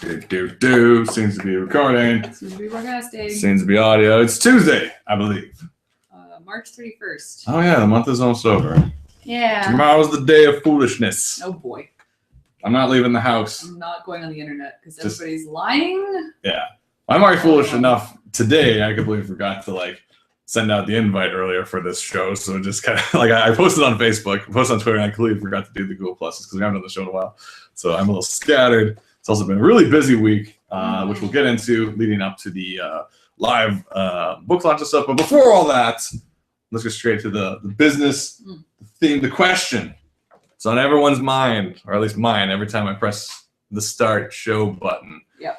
Seems to be recording. Seems to be broadcasting. Seems to be audio. It's Tuesday, I believe. March 31st. Oh yeah, the month is almost over. Yeah. Tomorrow's the day of foolishness. Oh boy. I'm not leaving the house. I'm not going on the internet because everybody's lying. Yeah. I'm already foolish enough today. I completely forgot to send out the invite earlier for this show. So just kind of I posted on Facebook, posted on Twitter, and I completely forgot to do the Google Pluses because we haven't done the show in a while. So I'm a little scattered. It's also been a really busy week, which we'll get into leading up to the live book launch and stuff. But before all that, let's get straight to the business, the theme, the question. It's on everyone's mind, or at least mine, every time I press the start show button. Yep.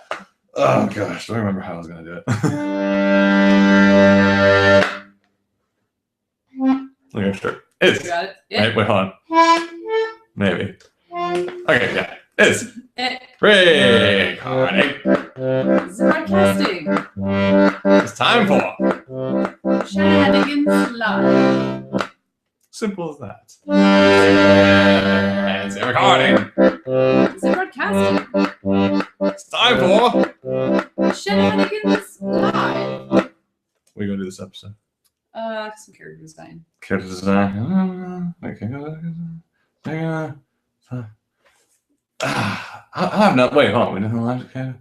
Oh gosh, I don't remember how I was gonna do it. Okay, sure. It's. Got it? Yeah. Wait, hold on. Maybe. Okay, yeah. It's. Recording. Broadcasting. It's time for Shenanigans Live. Simple as that. And it's recording. Is it broadcasting? It's time for Shenanigans Live. What are you gonna do this episode? Some character design. Character design. Okay. I have no. Wait, hold on. We didn't have okay.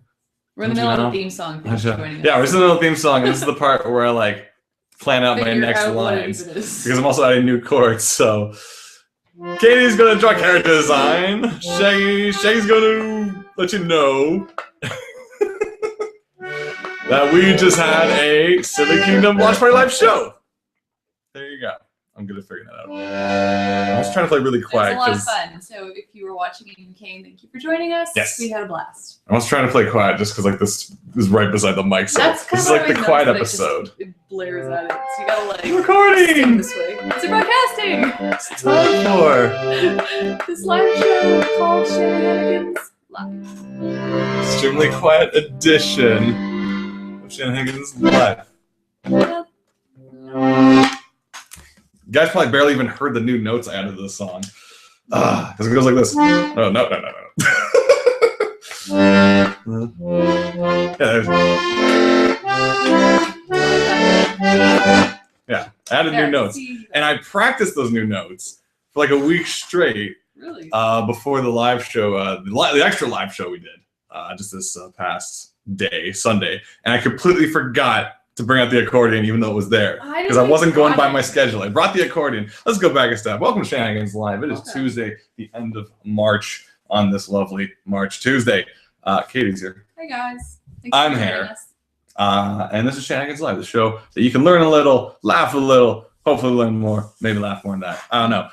We're in the middle of the theme song. Yeah, we're in the middle of the theme song, and this is the part where I plan out my next lines because I'm also adding new chords. So Katie's gonna draw character design. Shaggy's gonna let you know that we just had a Silly Kingdom Watch Party Live show. There you go. I'm good at figuring that out. I was trying to play really quiet. It was a lot of fun. So if you were watching and came, thank you for joining us. Yes. We had a blast. I was trying to play quiet just because this is right beside the mic. So this is the quiet episode. It blares at it. So you gotta recording this way. It's broadcasting. It's time for this live show called Shenanigans Live. Extremely quiet edition of Shenanigans Live. You guys probably barely even heard the new notes I added to the song. Because it goes like this. Oh, no. Yeah, I added new notes. And I practiced those new notes for a week straight. Really? Before the live show, the extra live show we did just this past day, Sunday. And I completely forgot to bring out the accordion even though it was there because I wasn't going by my schedule. I brought the accordion. Let's go back a step. Welcome to Shenanigans Live. It is Tuesday, the end of March on this lovely March Tuesday. Katie's here. Hey guys. I'm here. And this is Shenanigans Live, the show that you can learn a little, laugh a little, hopefully learn more, maybe laugh more than that. I don't know.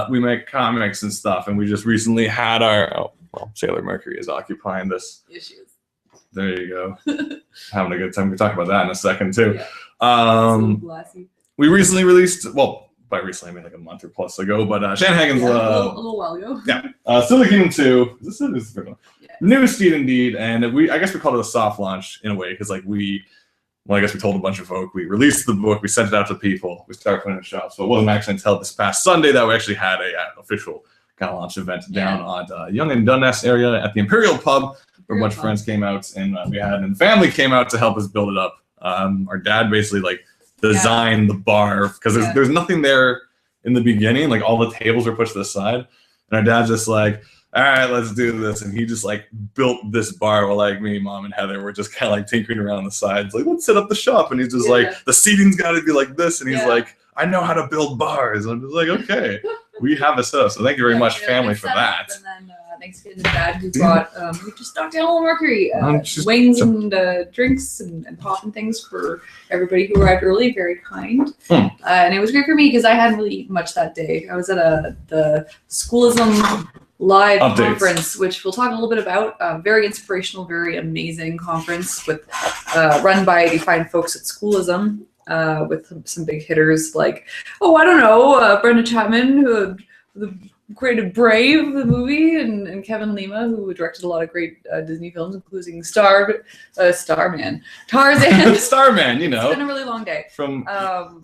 We make comics and stuff, and we just recently had our Sailor Mercury is occupying this. Issues. There you go. Having a good time. We can talk about that in a second too. Yeah. We recently released, by recently I mean a month or plus ago, but Shanahanigans. A little while ago. Yeah. Silly Kingdom 2. This is the first one. Yeah. New Steed indeed, and I guess we called it a soft launch in a way because I guess we told a bunch of folk. We released the book. We sent it out to people. We started putting it in shops. So it wasn't actually until this past Sunday that we actually had an official kind of launch event down on Yonge and Dundas area at the Imperial Pub. Where a bunch of friends came out and family came out to help us build it up. Our dad basically designed the bar because there's nothing there in the beginning. All the tables were pushed to the side, and our dad's just all right, let's do this. And he just built this bar while me, Mom, and Heather were just kind of tinkering around the sides. Let's set up the shop. And he's just the seating's got to be like this. And he's I know how to build bars. And I'm just okay, we have a setup. So thank you very much, family, for that. And then thanks to the dad who brought, we just stocked down a little Mercury, wings and drinks and pop and things for everybody who arrived early. Very kind. And it was great for me because I hadn't really eaten much that day. I was at the Schoolism Live conference, which we'll talk a little bit about. Very inspirational, very amazing conference with run by the fine folks at Schoolism. With some big hitters I don't know, Brenda Chapman, who created Brave, the movie, and Kevin Lima, who directed a lot of great Disney films, including Starman, Tarzan. Starman, It's been a really long day. From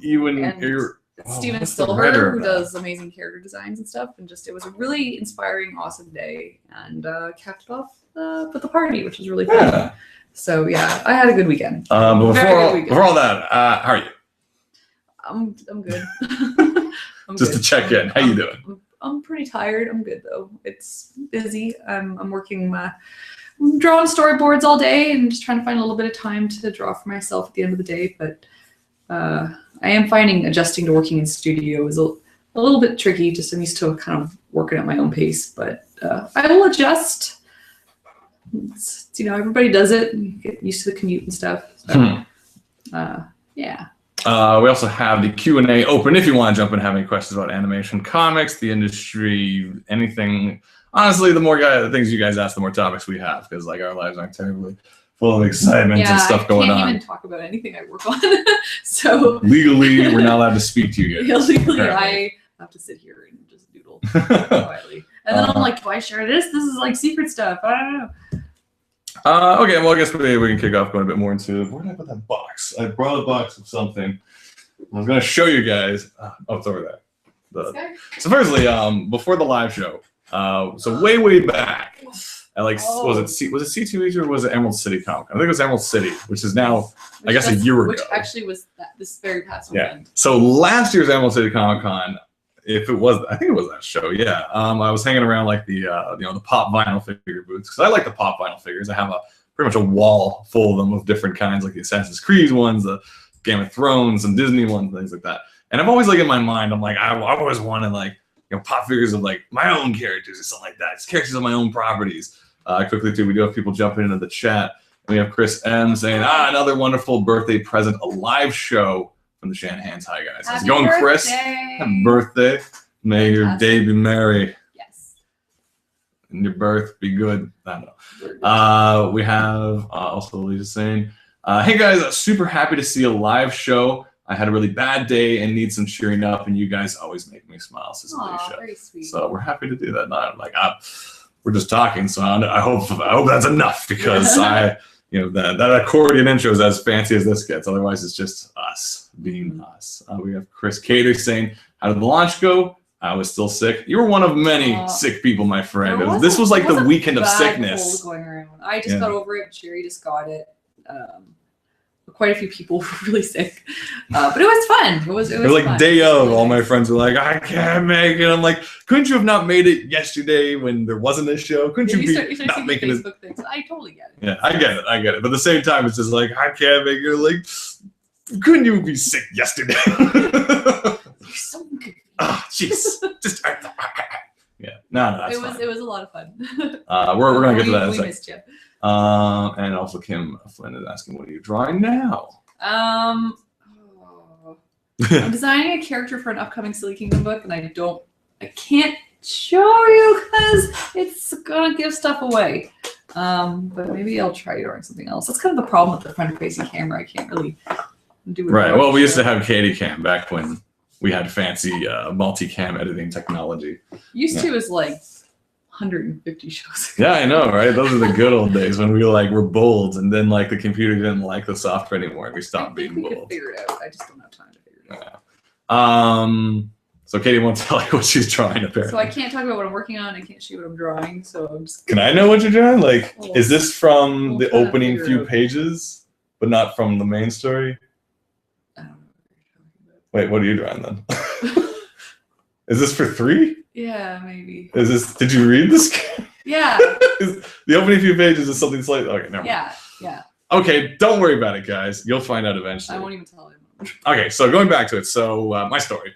you and your Steven Silver, who does amazing character designs and stuff, and just it was a really inspiring, awesome day, and capped it off with the party, which was really fun. Yeah. So yeah, I had a good weekend. Before all that, how are you? I'm good. Just to check in, how you doing? I'm pretty tired. I'm good though. It's busy. I'm working. I'm drawing storyboards all day and just trying to find a little bit of time to draw for myself at the end of the day, but. I am finding adjusting to working in studio is a little bit tricky. Just I'm used to kind of working at my own pace, but I will adjust. It's, everybody does it. And you get used to the commute and stuff. So, yeah. We also have the Q&A open if you want to jump in and have any questions about animation, comics, the industry, anything. Honestly, the more things you guys ask, the more topics we have, because like our lives aren't terribly full of excitement and stuff going on. I can't even talk about anything I work on. So legally, we're not allowed to speak to you guys. Legally, I have to sit here and just doodle quietly. And then I'm like, do I share this? This is like secret stuff. I don't know. Okay, well, I guess we can kick off going a bit more into where did I put that box? I brought a box of something. I was going to show you guys. Oh, it's over there. So firstly, before the live show, so way back. At was it C2H or was it Emerald City Comic Con? I think it was Emerald City, which is now, I guess, a year ago. Which actually was this very past weekend. Yeah. So last year's Emerald City Comic Con, I think it was that show. Yeah. I was hanging around like the pop vinyl figure booths because I like the pop vinyl figures. I have pretty much a wall full of them of different kinds, like the Assassin's Creed ones, the Game of Thrones, and Disney ones, things like that. And I'm always like in my mind, I'm like I always wanted like pop figures of like my own characters or something like that. It's characters of my own properties. Quickly too, we do have people jumping into the chat. And we have Chris M saying, another wonderful birthday present, a live show from the Shanahanigans. Hi guys. How's it going, Chris? Happy birthday. May your day be merry. Yes. And your birth be good. I don't know. We have also Lisa saying, hey guys, super happy to see a live show. I had a really bad day and need some cheering up, and you guys always make me smile, says Alicia. Very sweet. So we're happy to do that. Not like we're just talking, so I hope that's enough because that accordion intro is as fancy as this gets. Otherwise, it's just us being us. We have Chris Cater saying, "How did the launch go? I was still sick. You were one of many sick people, my friend. This was like the weekend of sickness going around. I just got over it. Sherry just got it. Quite a few people were really sick, but it was fun. It was like fun. Day of. All my friends were like, I can't make it. I'm like, couldn't you have not made it yesterday when there wasn't a show? Couldn't you be not making it? Facebook things. I totally get it. Yeah, I get it. But at the same time, it's just like I can't make it. Like, couldn't you be sick yesterday? You're so good. Oh, jeez. Just yeah. No, it was a lot of fun. We're gonna get to that in a second. We missed you. And also Kim Flynn is asking, what are you drawing now? I'm designing a character for an upcoming Silly Kingdom book, and I can't show you because it's gonna give stuff away. But maybe I'll try drawing something else. That's kind of the problem with the front-facing camera. I can't really do it. Right. Well, we used to have Katie Cam back when we had fancy multi-cam editing technology. Used to is like 150 shows ago. Yeah, I know, right? Those are the good old days when we were bold, and then like the computer didn't like the software anymore, and we stopped being bold. We could figure it out. I just don't have time to figure it out. So Katie won't tell you what she's drawing apparently. So I can't talk about what I'm working on. I can't show you what I'm drawing. So I'm just. Can I know what you're drawing? Like, is this from the opening few pages, but not from the main story? I don't know what you're talking about. Wait, what are you drawing then? Is this for 3? Yeah, maybe. Did you read this? Yeah. The opening few pages is something slightly. Okay, never mind. Yeah. Okay, don't worry about it, guys. You'll find out eventually. I won't even tell him. Okay, so going back to it. So my story.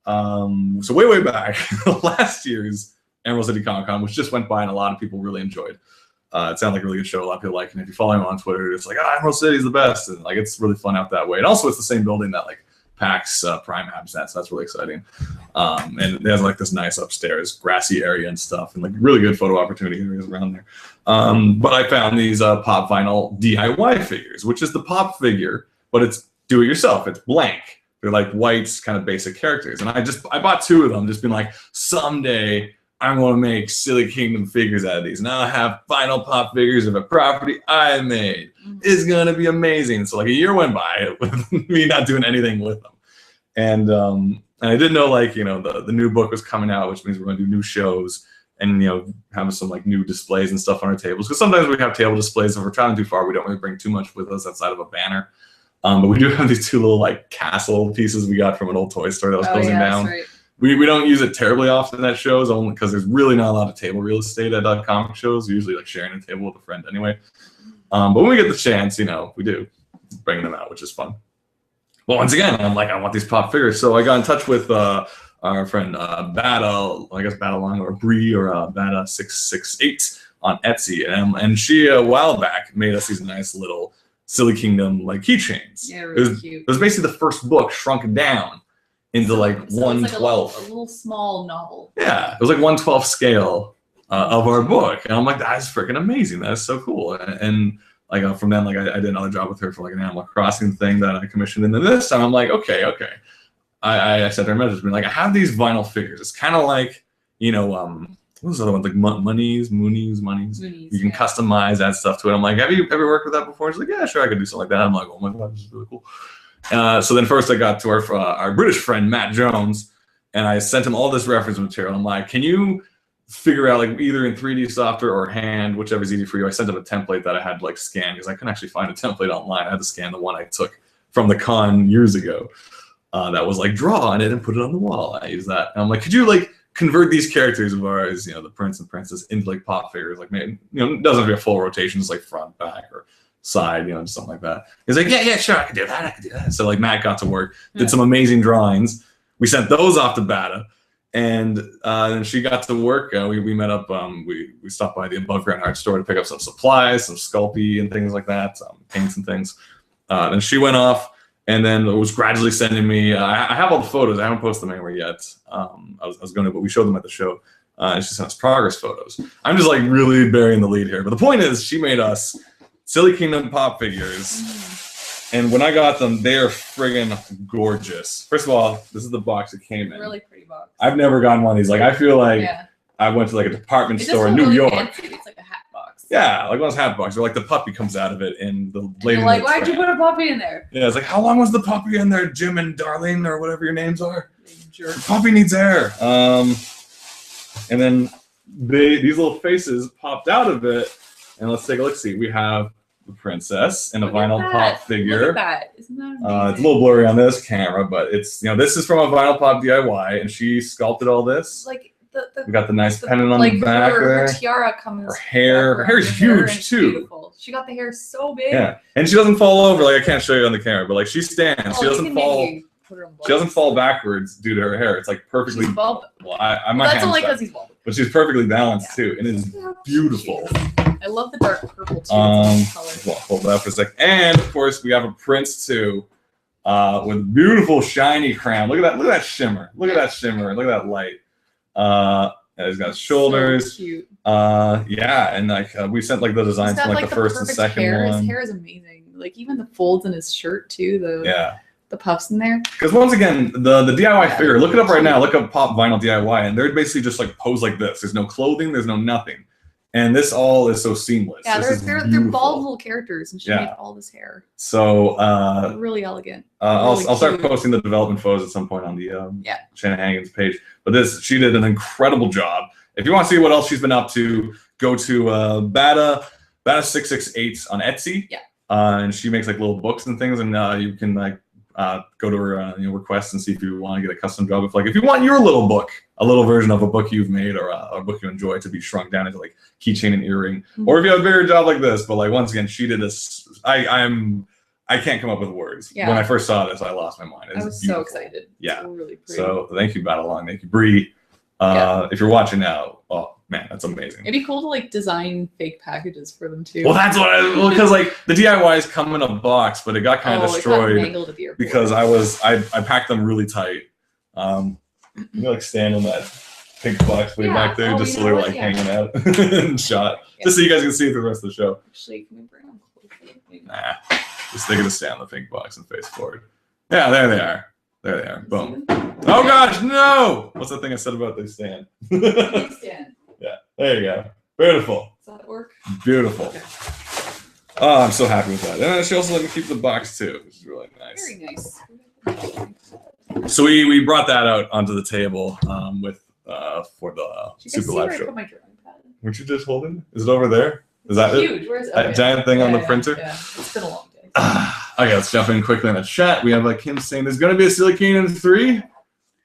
So way back, last year's Emerald City Comic Con, which just went by and a lot of people really enjoyed. It sounded like a really good show. A lot of people like it. And if you follow him on Twitter, it's like, Emerald City is the best. And like, it's really fun out that way. And also it's the same building that like PAX Prime happens at, so that's really exciting. And it has like this nice upstairs grassy area and stuff, and like really good photo opportunity areas around there. But I found these pop vinyl DIY figures, which is the pop figure, but it's do it yourself. It's blank. They're like white, kind of basic characters. And I bought 2 of them, just being like, someday I'm going to make Silly Kingdom figures out of these. Now I have vinyl pop figures of a property I made. It's going to be amazing. So like a year went by with me not doing anything with them. And I didn't know, like, you know, the new book was coming out, which means we're going to do new shows and, you know, having some like new displays and stuff on our tables. Because sometimes we have table displays. If we're traveling too far, we don't really bring too much with us outside of a banner. But we do have these two little like castle pieces we got from an old toy store that was closing down. Right. We don't use it terribly often at shows, only because there's really not a lot of table real estate at comic shows. We're usually like sharing a table with a friend anyway. But when we get the chance, you know, we do bring them out, which is fun. Well, once again, I'm like, I want these pop figures. So I got in touch with our friend Battle, I guess Battle or Bree or Bata668 on Etsy. And she, a while back, made us these nice little Silly Kingdom like keychains. Yeah, really cute. It was basically the first book shrunk down into like so 1/12. Like a little small novel. Yeah, it was like 1/12 scale of our book. And I'm like, that's freaking amazing. That's so cool. And like from then, like I did another job with her for like an Animal Crossing thing that I commissioned. And then this time I'm like, okay. I sent her a message being like, I have these vinyl figures. It's kind of like, you know, what was the other one? Like Moonies. You can customize that stuff to it. I'm like, have you ever worked with that before? She's like, yeah, sure, I could do something like that. I'm like, oh my God, this is really cool. So then first I got to our British friend, Matt Jones, and I sent him all this reference material. I'm like, can you figure out like either in 3D software or hand, whichever's easy for you. I sent him a template that I had like scanned because I couldn't actually find a template online. I had to scan the one I took from the con years ago. That was like draw on it and put it on the wall. I used that. And I'm like, could you like convert these characters of ours, you know, the prince and princess, into like pop figures? Like, maybe, you know, it doesn't have to be a full rotation, just like front, back, or side, you know, something like that. He's like, yeah, sure, I could do that. So like Matt got to work, did some amazing drawings. We sent those off to Bata, and then she got to work. We met up. We stopped by the Above Ground Art store to pick up some supplies, some Sculpey and things like that, paints and things. Then she went off. And then it was gradually sending me. I have all the photos. I haven't posted them anywhere yet. I was going to, but we showed them at the show. And she sent us progress photos. I'm just like really burying the lead here. But the point is, she made us Silly Kingdom pop figures. And when I got them, they are friggin' gorgeous. First of all, this is the box it came in. Really pretty box. I've never gotten one of these. Like, I feel like I went to like a department store in New York. Fancy. It's like a hat box. Yeah, like one of those hat boxes where like the puppy comes out of it in the lady. You're like, why'd you put a puppy in there? Yeah, it's like, how long was the puppy in there, Jim and Darlene, or whatever your names are? The puppy needs air. And then these little faces popped out of it. And let's take a look. See, we have the princess in a vinyl pop figure. Look at that. Isn't that amazing? It's a little blurry on this camera, but it's, you know, this is from a vinyl pop DIY, and she sculpted all this. Like we got the nice pendant on the back there. Her tiara comes. Her hair is huge too. Beautiful. She got the hair so big. Yeah, and she doesn't fall over. Like, I can't show you on the camera, but like she stands. She doesn't fall. She doesn't fall backwards due to her hair. It's like perfectly. Well, that's only because he's bald. But she's perfectly balanced too, and it is beautiful. I love the dark purple too. Well, hold that for a sec. And of course, we have a prince too, with beautiful shiny crown. Look at that! Look at that shimmer! Look at that shimmer! Look at that light! He's got shoulders. So cute. Yeah, and like we sent like the designs from like the first and second one. His hair is amazing. Like even the folds in his shirt too. The puffs in there. Because once again, the DIY figure. Look it up right now. Look up pop vinyl DIY, and they're basically just like posed like this. There's no clothing. There's no nothing. And this all is so seamless. Yeah, they're bald little characters, and she made all this hair. So really elegant. I'll start posting the development photos at some point on the Shanahanigans page. But she did an incredible job. If you want to see what else she's been up to, go to Bata668 on Etsy. Yeah. And she makes like little books and things, and you can like go to her requests and see if you want to get a custom job. If you want your little book, a little version of a book you've made or a book you enjoy to be shrunk down into like keychain and earring, or if you have a bigger job like this. But like once again, she did this. I can't come up with words. Yeah. When I first saw this, I lost my mind. I was beautiful. So excited. Yeah. It's really pretty. So thank you, Battlelong. Thank you, Bree. If you're watching now, oh man, that's amazing. It'd be cool to like design fake packages for them too. Well, that's what because like the DIYs come in a box, but it got kind of destroyed because I packed them really tight. You like stand on that pink box way back there, just so they're like hanging out and shot, just so you guys can see it for the rest of the show. Actually, can we bring them closer? Nah, just they're gonna stand on the pink box and face forward. Yeah, there they are. There they are. Boom. Oh gosh, no! What's that thing I said about they stand? Stand. Yeah, there you go. Beautiful. Does that work? Beautiful. Okay. Oh, I'm so happy with that. And she also let me keep the box too, which is really nice. Very nice. So we brought that out onto the table for the Super Live show. Put my drawing pad? Weren't you just holding? Is it over there? Is that huge? it? Where's that giant thing on the printer? Yeah, it's been a long day. Okay, let's jump in quickly in the chat. We have Kim saying there's going to be a Silly Kingdom 3.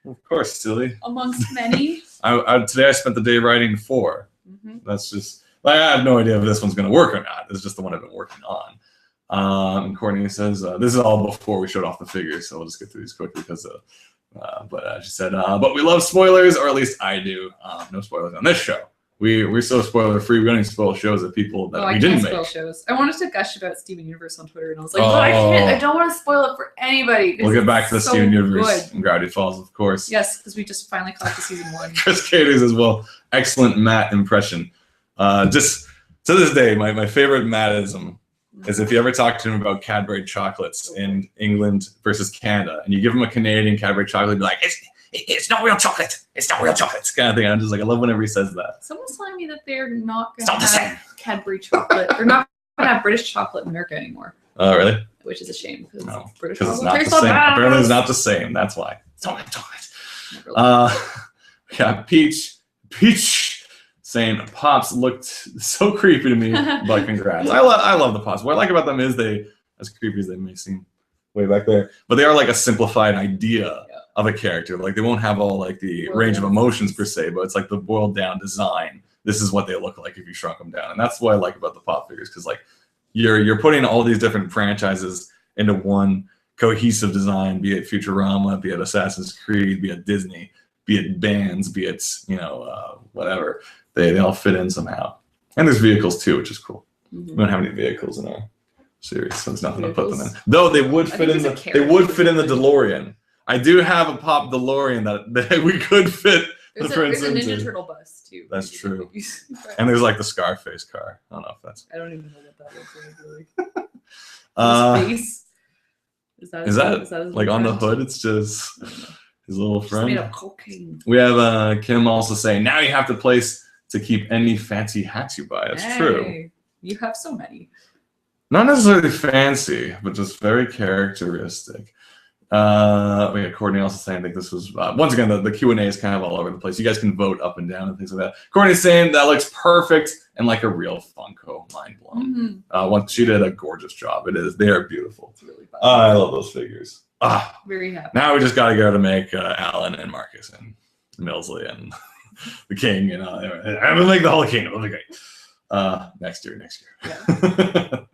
Of course, silly. Amongst many. Today I spent the day writing 4. That's just I have no idea if this one's going to work or not. It's just the one I've been working on. And Courtney says this is all before we showed off the figures, so we'll just get through these quickly because. But she said, but we love spoilers, or at least I do. No spoilers on this show. We're so spoiler free. We don't even spoil shows of people that we didn't make. Shows. I wanted to gush about Steven Universe on Twitter, and I was like, but I can't. I don't want to spoil it for anybody. We'll get back to the Steven Universe and Gravity Falls, of course. Yes, because we just finally caught the season 1. Chris Caters as well. Excellent Matt impression. Just to this day, my favorite Mattism is if you ever talk to him about Cadbury chocolates in England versus Canada, and you give him a Canadian Cadbury chocolate, be like, it's not real chocolate. It's not real chocolate. Kind of thing. I'm just like, I love whenever he says that. Someone's telling me that they're not going to have Cadbury chocolate. They're not going to have British chocolate in America anymore. Oh, really? Which is a shame. No, British because it's not the same. Apparently, it's not the same. That's why. It's not real chocolate. Yeah, Peach saying Pops looked so creepy to me, but congrats. I love the Pops. What I like about them is they, as creepy as they may seem way back there, but they are like a simplified idea of a character. Like they won't have all like the range of emotions per se, but it's like the boiled down design. This is what they look like if you shrunk them down. And that's what I like about the Pop figures, because like you're putting all these different franchises into one cohesive design, be it Futurama, be it Assassin's Creed, be it Disney, be it bands, be it, whatever. They all fit in somehow. And there's vehicles too, which is cool. We don't have any vehicles in our series, so there's nothing to put them in. Though they would fit in the DeLorean. I do have a Pop DeLorean that we could fit the Prince into. There's a Ninja Turtle bus too. That's true. And there's like the Scarface car. I don't know if that's. I don't even know what that looks like. Really. His face. Is that like on the hood? It's just his little friend. Made of cocaine. We have Kim also saying now you have to place to keep any fancy hats you buy. That's true. You have so many. Not necessarily fancy, but just very characteristic. We got Courtney also saying, I think this was, once again, the Q&A is kind of all over the place. You guys can vote up and down and things like that. Courtney's saying that looks perfect and like a real Funko, mind blown. She did a gorgeous job. They are beautiful. It's really fun. I love those figures. Very happy. Now we just got to go to make Alan and Marcus and Millsley and the King and I'm gonna make the whole kingdom. It'll be great. Next year. Yeah.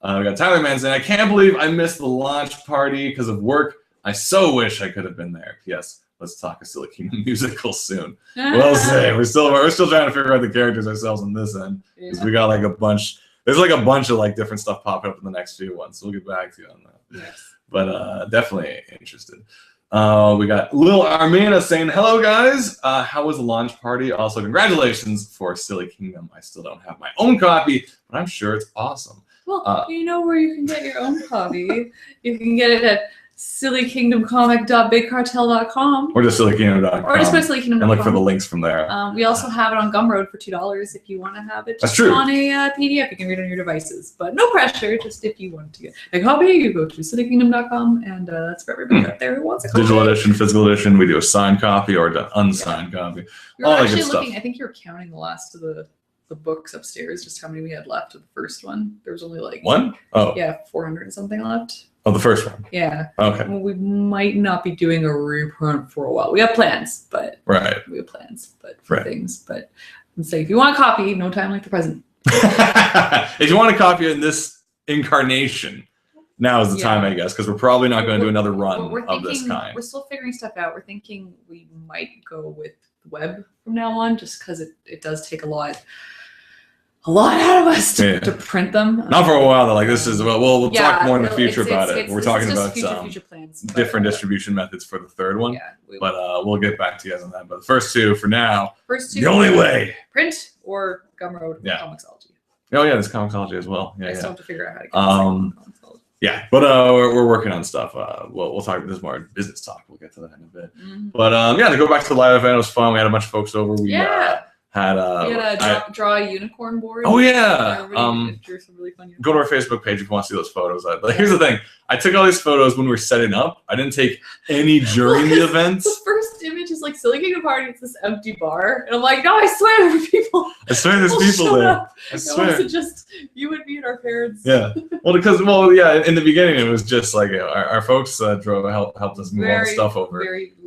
We got Tyler Mann saying, I can't believe I missed the launch party because of work. I so wish I could have been there. P.S. Let's talk a Silly Kingdom musical soon. We'll say we're still trying to figure out the characters ourselves on this end, because we got like a bunch. There's like a bunch of like different stuff popping up in the next few ones. So we'll get back to you on that. Yes. But definitely interested. We got Lil Armina saying, hello guys. How was the launch party? Also, congratulations for Silly Kingdom. I still don't have my own copy, but I'm sure it's awesome. Well, you know where you can get your own copy. You can get it at sillykingdomcomic.bigcartel.com. Or just sillykingdom.com. Or just go to sillykingdom.com. And look for the links from there. We also have it on Gumroad for $2 if you want to have it. That's true. On a PDF, you can read on your devices. But no pressure, just if you want to get a copy, you go to sillykingdom.com, and that's for everybody out there who wants a copy. Digital edition, physical edition, we do a signed copy or an unsigned copy. You're actually looking, I think you were counting the last of the books upstairs, just how many we had left of the first one. There was only like one? Oh. Yeah, 400 and something left. Oh, the first one? Yeah. Okay. Well, we might not be doing a reprint for a while. We have plans, but we have plans, but for things. But I'm saying, if you want a copy, no time like the present. If you want a copy in this incarnation, now is the time, I guess, because we're probably not going to do another run of this kind. We're still figuring stuff out. We're thinking we might go with web from now on, just because it does take a lot out of us to print them. Not for a while though. Like this is we'll talk more in the future about it. We're talking about future plans, different distribution methods for the third one. Yeah, but we'll get back to you guys on that. But the first two for now. The only way. Print or Gumroad or Comixology. Oh yeah, there's Comixology as well. Yeah, I still have to figure out how to get Comixology. Yeah, but we're working on stuff. We'll talk. This is more business talk. We'll get to that in a bit. But to go back to the live event, it was fun. We had a bunch of folks over. We had draw a unicorn board. Oh yeah. Drew some really fun go to our Facebook page if you want to see those photos. Here's the thing. I took all these photos when we were setting up. I didn't take any during the events. The first image is like Silly King of Party. It's this empty bar, and I'm like, no, I swear there were people. I swear there's people there. I swear. It wasn't just you and me and our parents. Yeah. Well, yeah. In the beginning, it was just like our folks helped us move all the stuff over.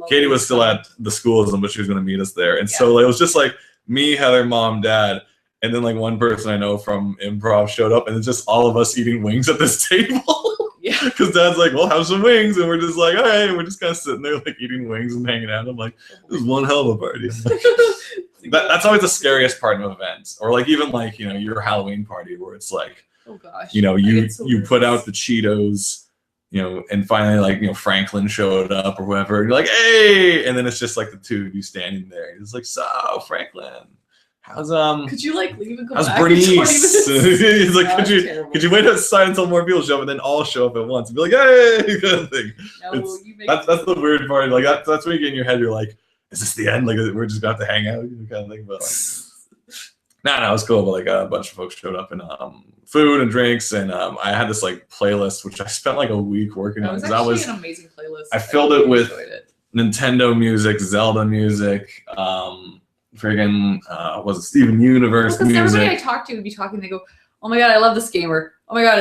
Katie was still at the schoolism, but she was going to meet us there, and so it was just like me, Heather, Mom, Dad, and then like one person I know from improv showed up, and it's just all of us eating wings at this table. Yeah. Because Dad's like, well, have some wings, and we're just like, all right, and we're just kind of sitting there like eating wings and hanging out. I'm like, this is one hell of a party. That's always the scariest part of events, or like even like your Halloween party where it's like, oh gosh, you put out the Cheetos. And finally, like, Franklin showed up or whoever, and you're like, hey, and then it's just like the two of you standing there. It's like, so Franklin, how's could you like leave and come how's back Bernice? In 20 minutes? He's like, could you wait outside until more people show up, and then all show up at once and be like, hey, kind of thing. No, that's the weird part. Like that's when you get in your head, you're like, is this the end? Like we're just gonna have to hang out, kind of thing. But like, no, it was cool. But like a bunch of folks showed up and food and drinks, and I had this like playlist which I spent like a week working on. That was an amazing playlist. I filled it with Nintendo music, Zelda music, friggin' was it Steven Universe music. Everybody I talked to would be talking. They go, "Oh my god, I love this gamer. Oh my god,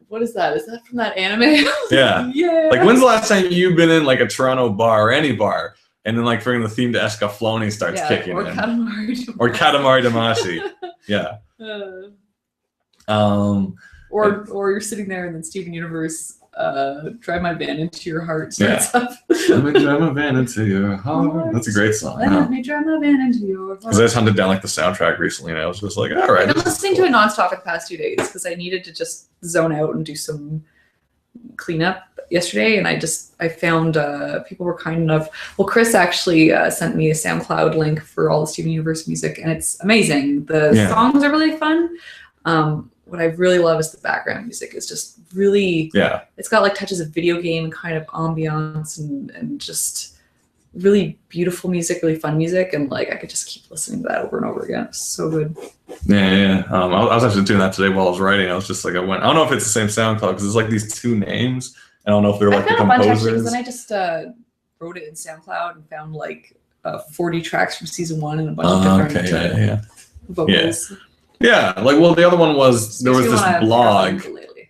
what is that? Is that from that anime?" Yeah. Yeah. Like when's the last time you've been in like a Toronto bar or any bar? And then like friggin' the theme to Escaflowne starts kicking in. Or Katamari Damacy. Yeah. Or you're sitting there and then Steven Universe Drive My Van Into Your Heart starts up. Let me drive my van into your heart. That's a great song. Let me drive my van into your heart. Because I just hunted down like the soundtrack recently and I was just like, all right. I've been listening to it nonstop for the past 2 days because I needed to just zone out and do some cleanup yesterday, and I found people were kind enough. Well, Chris actually sent me a SoundCloud link for all the Steven Universe music, and it's amazing. The songs are really fun. What I really love is the background music. It's just really it's got like touches of video game kind of ambiance and just really beautiful music, really fun music, and like I could just keep listening to that over and over again. It's so good. Yeah. I was actually doing that today while I was writing. I was just like, I don't know if it's the same SoundCloud because it's like these two names. I don't know if they're like the composers. Then I just wrote it in SoundCloud and found like 40 tracks from season 1 and a bunch of different vocals. Yeah, like the other one was there was this blog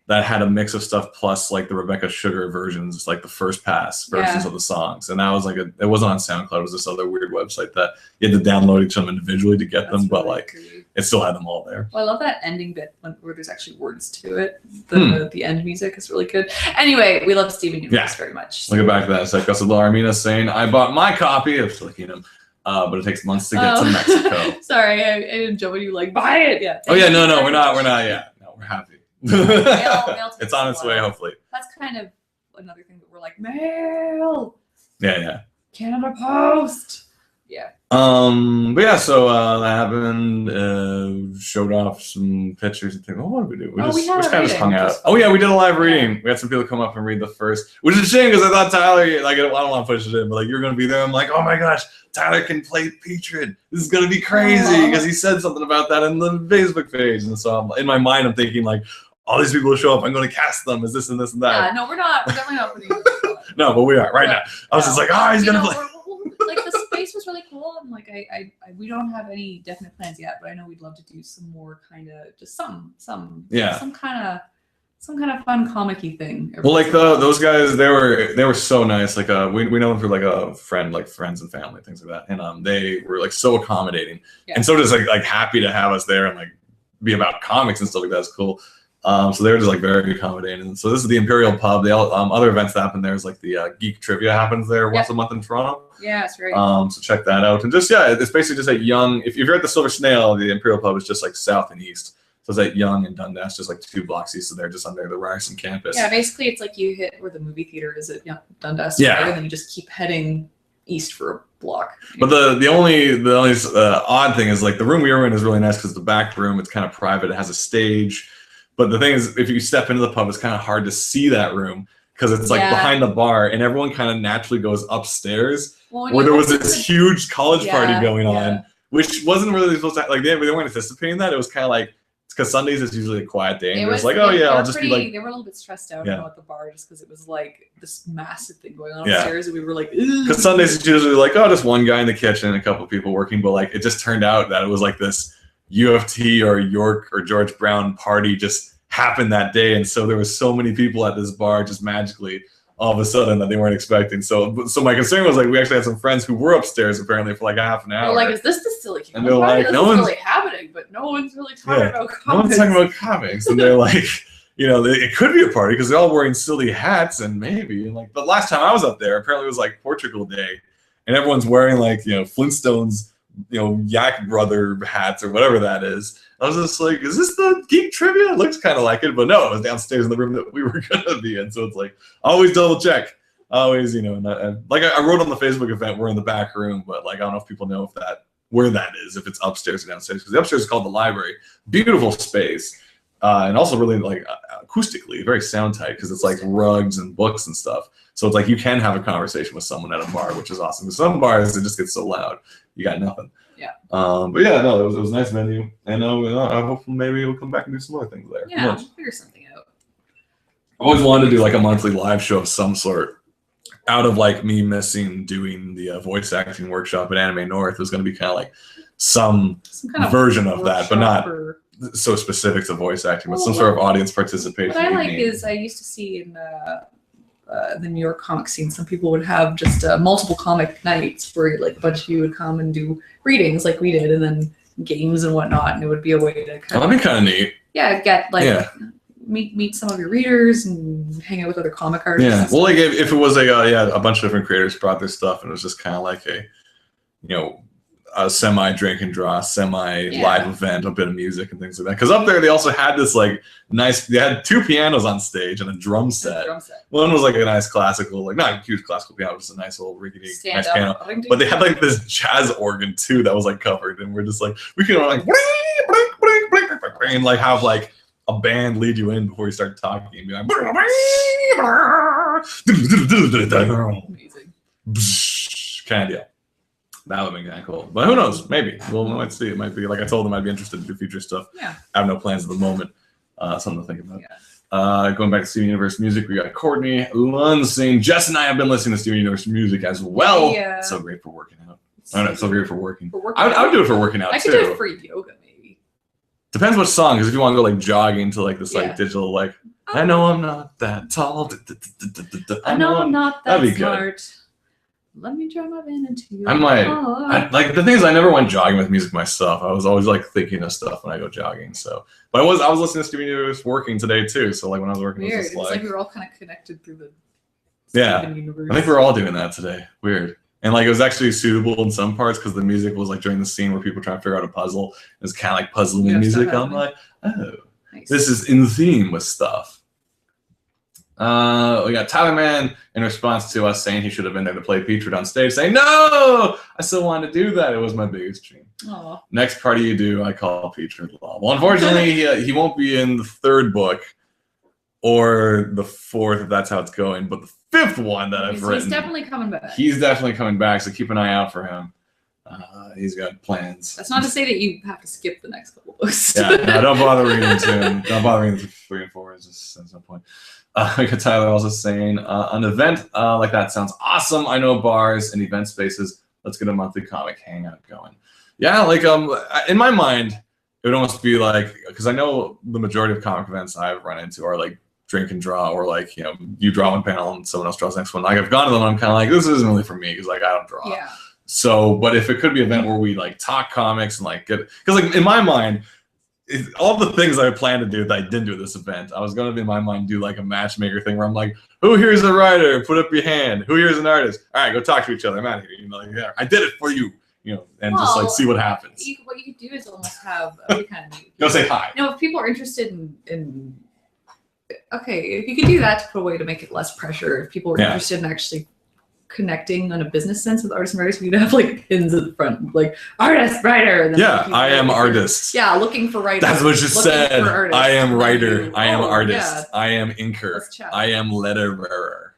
that had a mix of stuff plus like the Rebecca Sugar versions, like the first pass versions of the songs, and that was like it wasn't on SoundCloud. It was this other weird website that you had to download each of them individually to get them, but like it still had them all there. Well, I love that ending bit where there's actually words to it. The end music is really good. Anyway, we love Steven Universe very much. Look back to that. It's like Armina saying, "I bought my copy of Silly but it takes months to get to Mexico." Sorry, I didn't joke when you like buy it. Yeah. Oh yeah, no, we're not. Yeah, no, we're happy. Mail it's on its way, hopefully. That's kind of another thing that we're like, mail. Yeah. Canada Post. Yeah. But yeah, so that happened. Showed off some pictures and things. What did we do? We just kind of hung out. Oh yeah, we did a live reading. We had some people come up and read the first, which is a shame because I thought Tyler, like, I don't want to push it in, but like you're gonna be there. I'm like, oh my gosh, Tyler can play Petrid. This is gonna be crazy because he said something about that in the Facebook page, and so in my mind I'm thinking like, all these people will show up. I'm going to cast them as this and this and that. Yeah, no, we're not. We're definitely not putting No, but we are right now. I was just like, he's gonna play. Like the space was really cool, and like I we don't have any definite plans yet, but I know we'd love to do some more kind of just some kind of fun comic-y thing. Well, like those guys, they were so nice. Like we know them for like a friend, like friends and family, things like that, and they were like so accommodating, and so just like happy to have us there and like be about comics and stuff like that. Is cool. So they were just like very accommodating. And so this is the Imperial Pub. The other events that happen there is like the Geek Trivia happens there once a month in Toronto. Yeah, it's great. So check that out. And just it's basically just at Yonge. If you're at the Silver Snail, the Imperial Pub is just like south and east. So it's at Yonge and Dundas, just like 2 blocks east of there, just under the Ryerson campus. Yeah, basically it's like you hit where the movie theater is at Dundas. Yeah. And then you just keep heading east for a block. But the only odd thing is like the room we were in is really nice because the back room, it's kind of private. It has a stage. But the thing is, if you step into the pub, it's kind of hard to see that room because it's like behind the bar, and everyone kind of naturally goes upstairs where there was this huge college party going on which wasn't really supposed to, like, they weren't anticipating that. It was kind of like, because Sundays is usually a quiet day, and it was like, oh yeah, I'll just be like. They were a little bit stressed out about the bar just because it was like this massive thing going on Yeah. upstairs, and we were like, because Sundays is usually like, oh, just one guy in the kitchen and a couple of people working, but like it just turned out that it was like this U of T or York or George Brown party just happened that day, and so there was so many people at this bar just magically all of a sudden that they weren't expecting. So my concern was like, we actually had some friends who were upstairs apparently for like half an hour. We're like, is this the silly and they're like, no one's really happening, but no one's really talking about comics. No one's talking about comics, and they're like, you know, it could be a party because they're all wearing silly hats, and maybe, and like the last time I was up there, apparently it was like Portugal Day, and everyone's wearing like, you know, Flintstones, you know, Yak Brother hats or whatever that is. I was just like, is this the geek trivia? It looks kind of like it, but no, it was downstairs in the room that we were gonna be in. So it's like, always double check. Always, you know, like I wrote on the Facebook event, we're in the back room, but like I don't know if people know where that is, if it's upstairs or downstairs, because the upstairs is called the library. Beautiful space, and also really like acoustically very sound tight because it's like rugs and books and stuff. So it's like you can have a conversation with someone at a bar, which is awesome. With some bars, it just gets so loud, you got nothing. Yeah. But yeah, no, it was a nice venue, and I hope maybe we'll come back and do some more things there. Yeah, we'll figure something out. I always wanted to do like a monthly live show of some sort. Out of like me missing doing the voice acting workshop at Anime North, it was going to be kind of like some kind of version of that, but not so specific to voice acting, but some sort of audience participation. What I like is I used to see in the New York comic scene, some people would have just multiple comic nights where like a bunch of you would come and do readings like we did, and then games and whatnot, and it would be a way to that'd be kind of neat. Yeah, get like meet some of your readers and hang out with other comic artists. Yeah, well, like if it was a bunch of different creators brought their stuff, and it was just kind of like a, you know, a semi drink and draw, semi live event, a bit of music and things like that. Because up there they also had this like nice, they had 2 pianos on stage and a drum set. One was like a nice classical, like not a huge classical piano, just a nice old rickety nice piano. But they had like this jazz organ too that was like covered, and we're just like, we can like and like have like a band lead you in before you start talking and be like, amazing kind of deal. That would make that cool. But who knows? Maybe. We might see. It might be, like I told them, I'd be interested to do future stuff. Yeah. I have no plans at the moment. Something to think about. Yeah. Going back to Steven Universe music, we got Courtney Lund saying, Jess and I have been listening to Steven Universe music as well. Yeah. It's so great for working out. I don't know, it's so great for working. I would do it for working out too. I could do it for yoga, maybe. Depends what song, because if you want to go like jogging to like this like digital like, I know I'm not that tall. I know I'm not that smart. Good. Let me drive my van into your car. Like the thing is, I never went jogging with music myself. I was always like thinking of stuff when I go jogging. So, but I was listening to Steven Universe working today too. So like when I was working, weird. It was just like we were all kind of connected through the Steven Universe. I think we're all doing that today. Weird. And like it was actually suitable in some parts because the music was like during the scene where people trying to figure out a puzzle. It was kind of like puzzling music. I'm like, oh, nice. This is in theme with stuff. We got Tyler Mann in response to us saying he should have been there to play Peachwood on stage, saying, no, I still wanted to do that. It was my biggest dream. Aww. Next party you do, I call Peachwood Law. Well, unfortunately, he won't be in the 3rd book or the 4th, if that's how it's going, but the 5th one that I've written. He's definitely coming back. He's definitely coming back, so keep an eye out for him. He's got plans. That's not to say that you have to skip the next couple books. Yeah, no, don't bother reading to him. Don't bother reading through 3 and 4. There's no point. We got Tyler also saying, an event like that sounds awesome. I know bars and event spaces. Let's get a monthly comic hangout going. Yeah, like in my mind, it would almost be like, because I know the majority of comic events I've run into are like drink and draw, or like, you know, you draw one panel and someone else draws the next one. Like I've gone to them, I'm kind of like, this isn't really for me because like I don't draw. Yeah. So, but if it could be an event where we like talk comics and like get, because like in my mind, all the things I planned to do that I didn't do at this event, I was going to be in my mind do like a matchmaker thing where I'm like, who here's a writer? Put up your hand. Who here's an artist? All right, go talk to each other. I'm out of here. You know, like, yeah, I did it for you. You know, and just like see what happens. What you could do is almost have go say hi. No, if people are interested in okay, if you could do that to put a way to make it less pressure. If people are interested in actually connecting on a business sense with artists and writers, we'd have like pins at the front, like artist, writer. And then I am artist. Yeah, looking for writers. That's what you said. I am writer. I am artist. I am inker. I am letterer.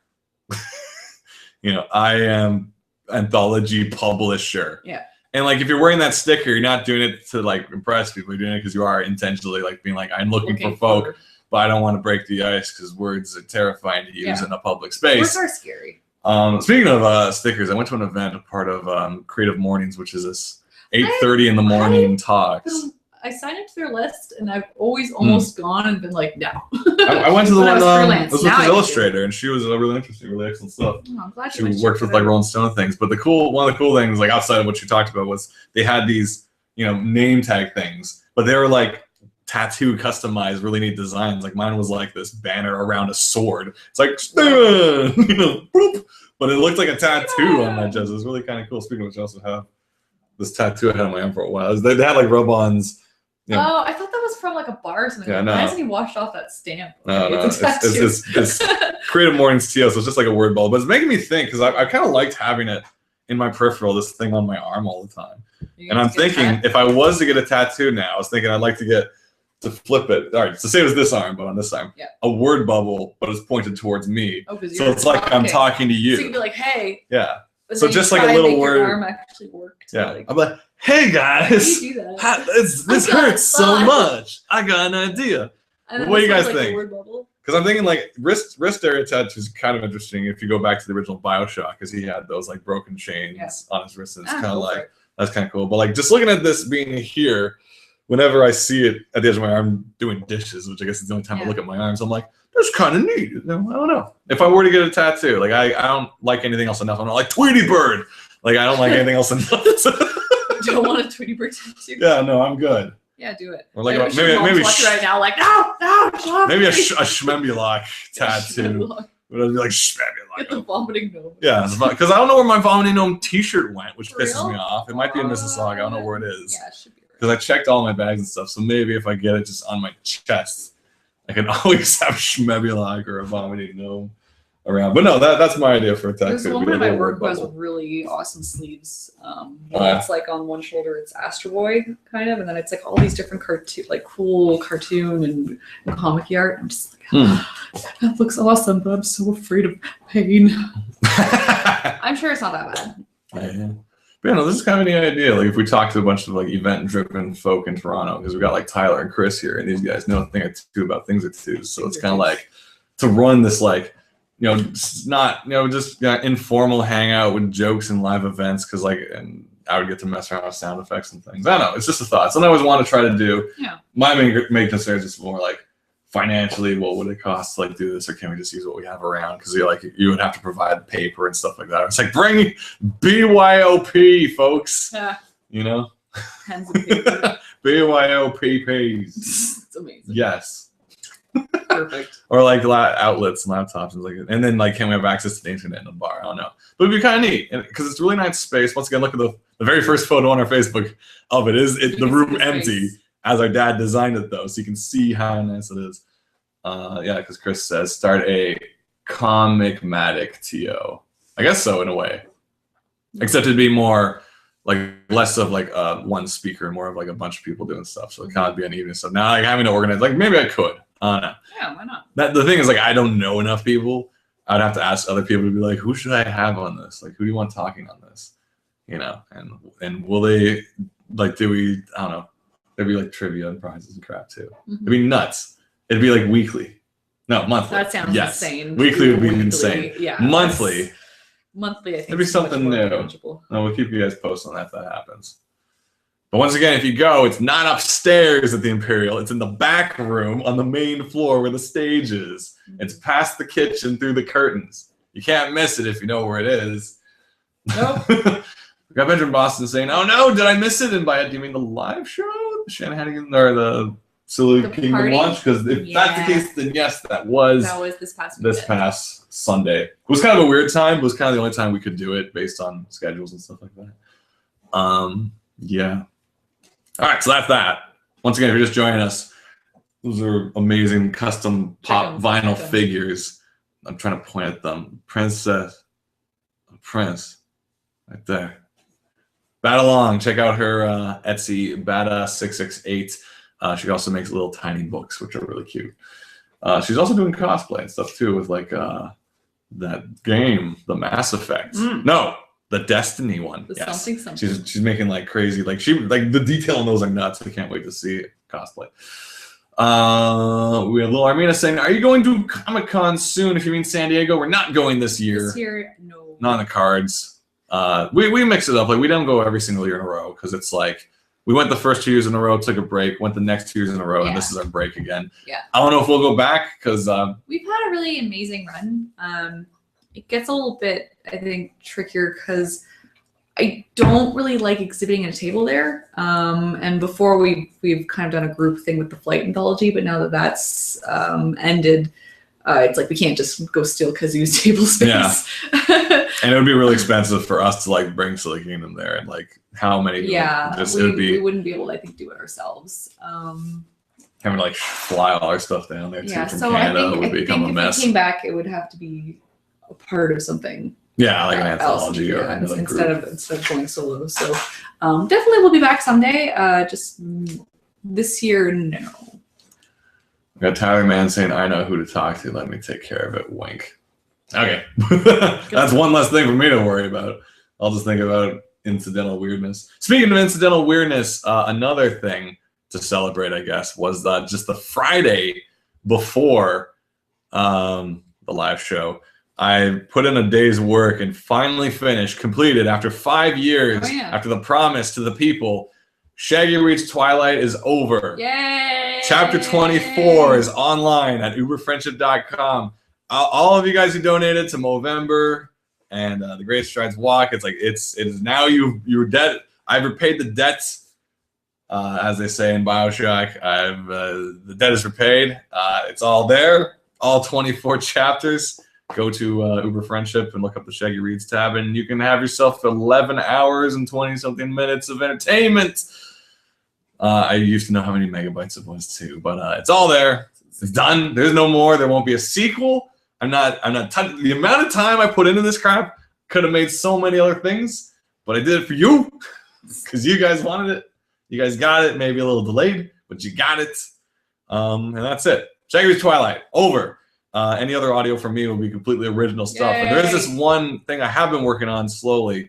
You know, I am anthology publisher. Yeah. And like, if you're wearing that sticker, you're not doing it to like impress people. You're doing it because you are intentionally like being like, I'm looking for folk, but I don't want to break the ice because words are terrifying to use in a public space. Words are scary. Speaking of stickers, I went to an event, a part of Creative Mornings, which is this 8:30 in the morning talks. I signed up to their list, and I've always almost gone and been like, no. I went to the one it was with his illustrator, and she was really interesting, really excellent stuff. Oh, I'm glad she worked with like Rolling Stone things. But one of the cool things, like outside of what you talked about, was they had these, name tag things, but they were like tattoo customized, really neat designs. Like mine was like this banner around a sword. It's like, boop, but it looked like a tattoo on my chest. It was really kind of cool. Speaking of which, I also have this tattoo I had on my arm for a while. They had like rub-ons. Oh, I thought that was from like a bar or something. Yeah, like, no. Why hasn't he washed off that stamp? No, it's Creative Mornings TO, so it's just like a word bubble. But it's making me think, because I kind of liked having it in my peripheral, this thing on my arm all the time. And I'm thinking, if I was to get a tattoo now, I was thinking I'd like to flip it. All right, so say it was this arm, but on this arm, a word bubble, but it's pointed towards me. Oh, so it's like I'm talking to you. So you can be like, hey. Yeah. So just like a little word. Your arm actually worked. Yeah. Like, I'm like, hey guys, this hurts so much. I got an idea. What do you guys think? Because I'm thinking like wrist area tattoos is kind of interesting if you go back to the original BioShock, because he had those like broken chains on his wrist, and it's kind of like that's kind of cool. But like just looking at this being here, whenever I see it at the edge of my arm doing dishes, which I guess is the only time I look at my arms, I'm like, that's kind of neat. I don't know. If I were to get a tattoo, like I don't like anything else enough. I'm not like Tweety Bird. Like I don't like anything else enough. Don't want a Tweety Bird tattoo. Yeah, no, I'm good. Yeah, do it. Or like maybe right now, like no, maybe a Shmembulok tattoo. But I'd be like Shmembulok. Get the vomiting gnome. Yeah, because I don't know where my vomiting gnome T-shirt went, which pisses me off. It might be in Mississauga. I don't know where it is. Yeah, it should be. Because I checked all my bags and stuff, so maybe if I get it just on my chest, I can always have Shmembulok or a vomiting gnome around. But no, that's my idea for a tattoo. There's a woman at my work who has really awesome sleeves. It's like on one shoulder it's Astro Boy kind of, and then it's like all these different cool cartoon and comic art. I'm just like, that looks awesome, but I'm so afraid of pain. I'm sure it's not that bad. Yeah. But this is kind of an idea. Like if we talk to a bunch of like event-driven folk in Toronto, because we got like Tyler and Chris here, and these guys know a thing or two about things or two. So it's kind of like to run this like, not just informal hangout with jokes and live events, because and I would get to mess around with sound effects and things. I don't know. It's just a thought. Something I always want to try to do. Yeah. My main concern is just more like financially, what would it cost to like do this, or can we just use what we have around? Because you would have to provide paper and stuff like that. It's like bring BYOP, folks. Yeah. Pens and paper. BYOPPs. It's amazing. Yes. Perfect. Or like outlets and laptops and like, and then like, can we have access to the internet in a bar? I don't know, but it'd be kind of neat because it's a really nice space. Once again, look at the very first photo on our Facebook of it. Is the room empty as our dad designed it though, so you can see how nice it is. Yeah, because Chris says start a comic-matic TO. I guess so in a way, except it'd be more like less of like one speaker, more of like a bunch of people doing stuff. So it kind of be uneven stuff. Now like having to organize, like maybe I could. I don't know. Yeah, why not? The thing is, like, I don't know enough people. I'd have to ask other people to be like, who should I have on this? Like, who do you want talking on this? And will they, like, I don't know. There'd be like trivia and prizes and crap too. It'd be nuts. It'd be like weekly. No, monthly. That sounds insane. Weekly would be insane. Yeah. Monthly, I think it'd be something new. No, we'll keep you guys posted on that if that happens. But once again, if you go, it's not upstairs at the Imperial. It's in the back room on the main floor where the stage is. It's past the kitchen through the curtains. You can't miss it if you know where it is. Nope. We got Benjamin Boston saying, oh no, did I miss it? And by it, do you mean the live show? The Shanahanigans or the Silly Kingdom launch? Because if that's the case, then yes, that was this past Sunday. It was kind of a weird time, but it was kind of the only time we could do it based on schedules and stuff like that. Yeah. All right, so that's that. Once again, if you're just joining us, those are amazing custom pop vinyl figures. I'm trying to point at them. Prince, right there. Badalong, check out her Etsy, Bada668. She also makes little tiny books, which are really cute. She's also doing cosplay and stuff too with like that game, the Mass Effect. No, The Destiny one. The yes. something. She's making like crazy, like the detail on those are nuts. I can't wait to see it cosplay. We have Little Armina saying, "Are you going to Comic-Con soon? If you mean San Diego, we're not going this year. This year, no. Not in the cards. We mix it up. Like we don't go every single year in a row because it's like we went the first 2 years in a row, took a break, went the next 2 years in a row, and this is our break again. Yeah. I don't know if we'll go back because we've had a really amazing run. It gets a little bit, I think, trickier because I don't really like exhibiting at a table there. And before we've kind of done a group thing with the flight anthology, but now that that's ended, it's like we can't just go steal Kazu's table space. Yeah. And it would be really expensive for us to like bring Silly Kingdom there, and like how many? Yeah, we wouldn't be able to, I think, do it ourselves. Having to like fly all our stuff down there too from so Canada I think become a mess. If we came back, it would have to be a part of something. Yeah, like an anthology or another instead of going solo. So definitely we'll be back someday. Just this year, no. We got Tyler Mann saying, "I know who to talk to. Let me take care of it." Wink. Okay, that's one less thing for me to worry about. I'll just think about incidental weirdness. Speaking of incidental weirdness, another thing to celebrate, I guess, was just the Friday before the live show. I put in a day's work and finally completed after 5 years, after the promise to the people. Shaggy Reads Twilight is over. Yay! Chapter 24 is online at uberfriendship.com. All of you guys who donated to Movember and the Great Strides Walk, it is now you're dead. I've repaid the debts, as they say in BioShock. The debt is repaid. It's all there, all 24 chapters. Go to Uber Friendship and look up the Shaggy Reads tab, and you can have yourself 11 hours and 20-something minutes of entertainment. I used to know how many megabytes it was too, but it's all there. It's done. There's no more. There won't be a sequel. I'm not touching the amount of time I put into this crap. Could have made so many other things, but I did it for you because you guys wanted it. You guys got it. Maybe a little delayed, but you got it. And that's it. Shaggy Reads Twilight over. Any other audio from me will be completely original stuff. And there is this one thing I have been working on slowly.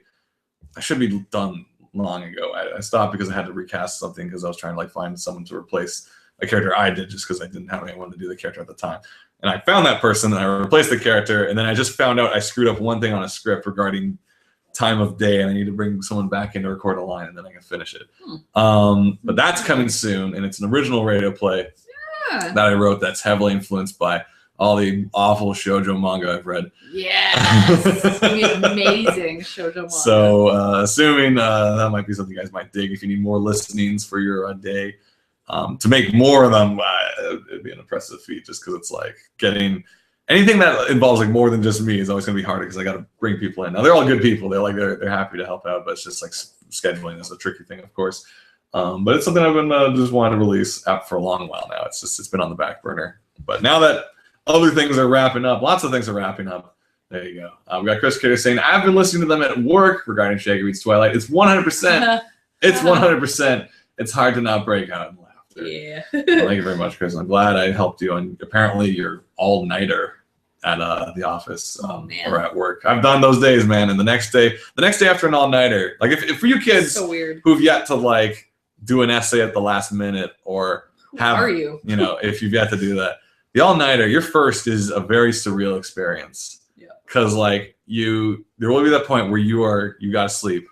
I should be done long ago. I stopped because I had to recast something because I was trying to like find someone to replace a character I did just because I didn't have anyone to do the character at the time. And I found that person and I replaced the character. And then I just found out I screwed up one thing on a script regarding time of day, and I need to bring someone back in to record a line, and then I can finish it. But that's coming soon, and it's an original radio play that I wrote that's heavily influenced by all the awful shoujo manga I've read. Yes, amazing shoujo manga. So assuming that might be something you guys might dig if you need more listenings for your day. To make more of them, it'd be an impressive feat just because it's like getting anything that involves like more than just me is always going to be harder because I got to bring people in. Now they're all good people. They're happy to help out, but it's just like scheduling is a tricky thing, of course. But it's something I've been just wanting to release for a long while now. It's been on the back burner. But now that other things are wrapping up, lots of things are wrapping up. There you go. We got Chris Kidder saying, I've been listening to them at work regarding Shaggy Reads Twilight. It's 100%. It's 100%. It's hard to not break out in laughter. Yeah. Thank you very much, Chris. I'm glad I helped you. And apparently you're all-nighter at the office or at work. I've done those days, man. And the next day after an all-nighter, like if for you kids so weird. Who've yet to like do an essay at the last minute or if you've yet to do that, the all-nighter, your first is a very surreal experience. Yeah. Because like there will be that point where you gotta sleep,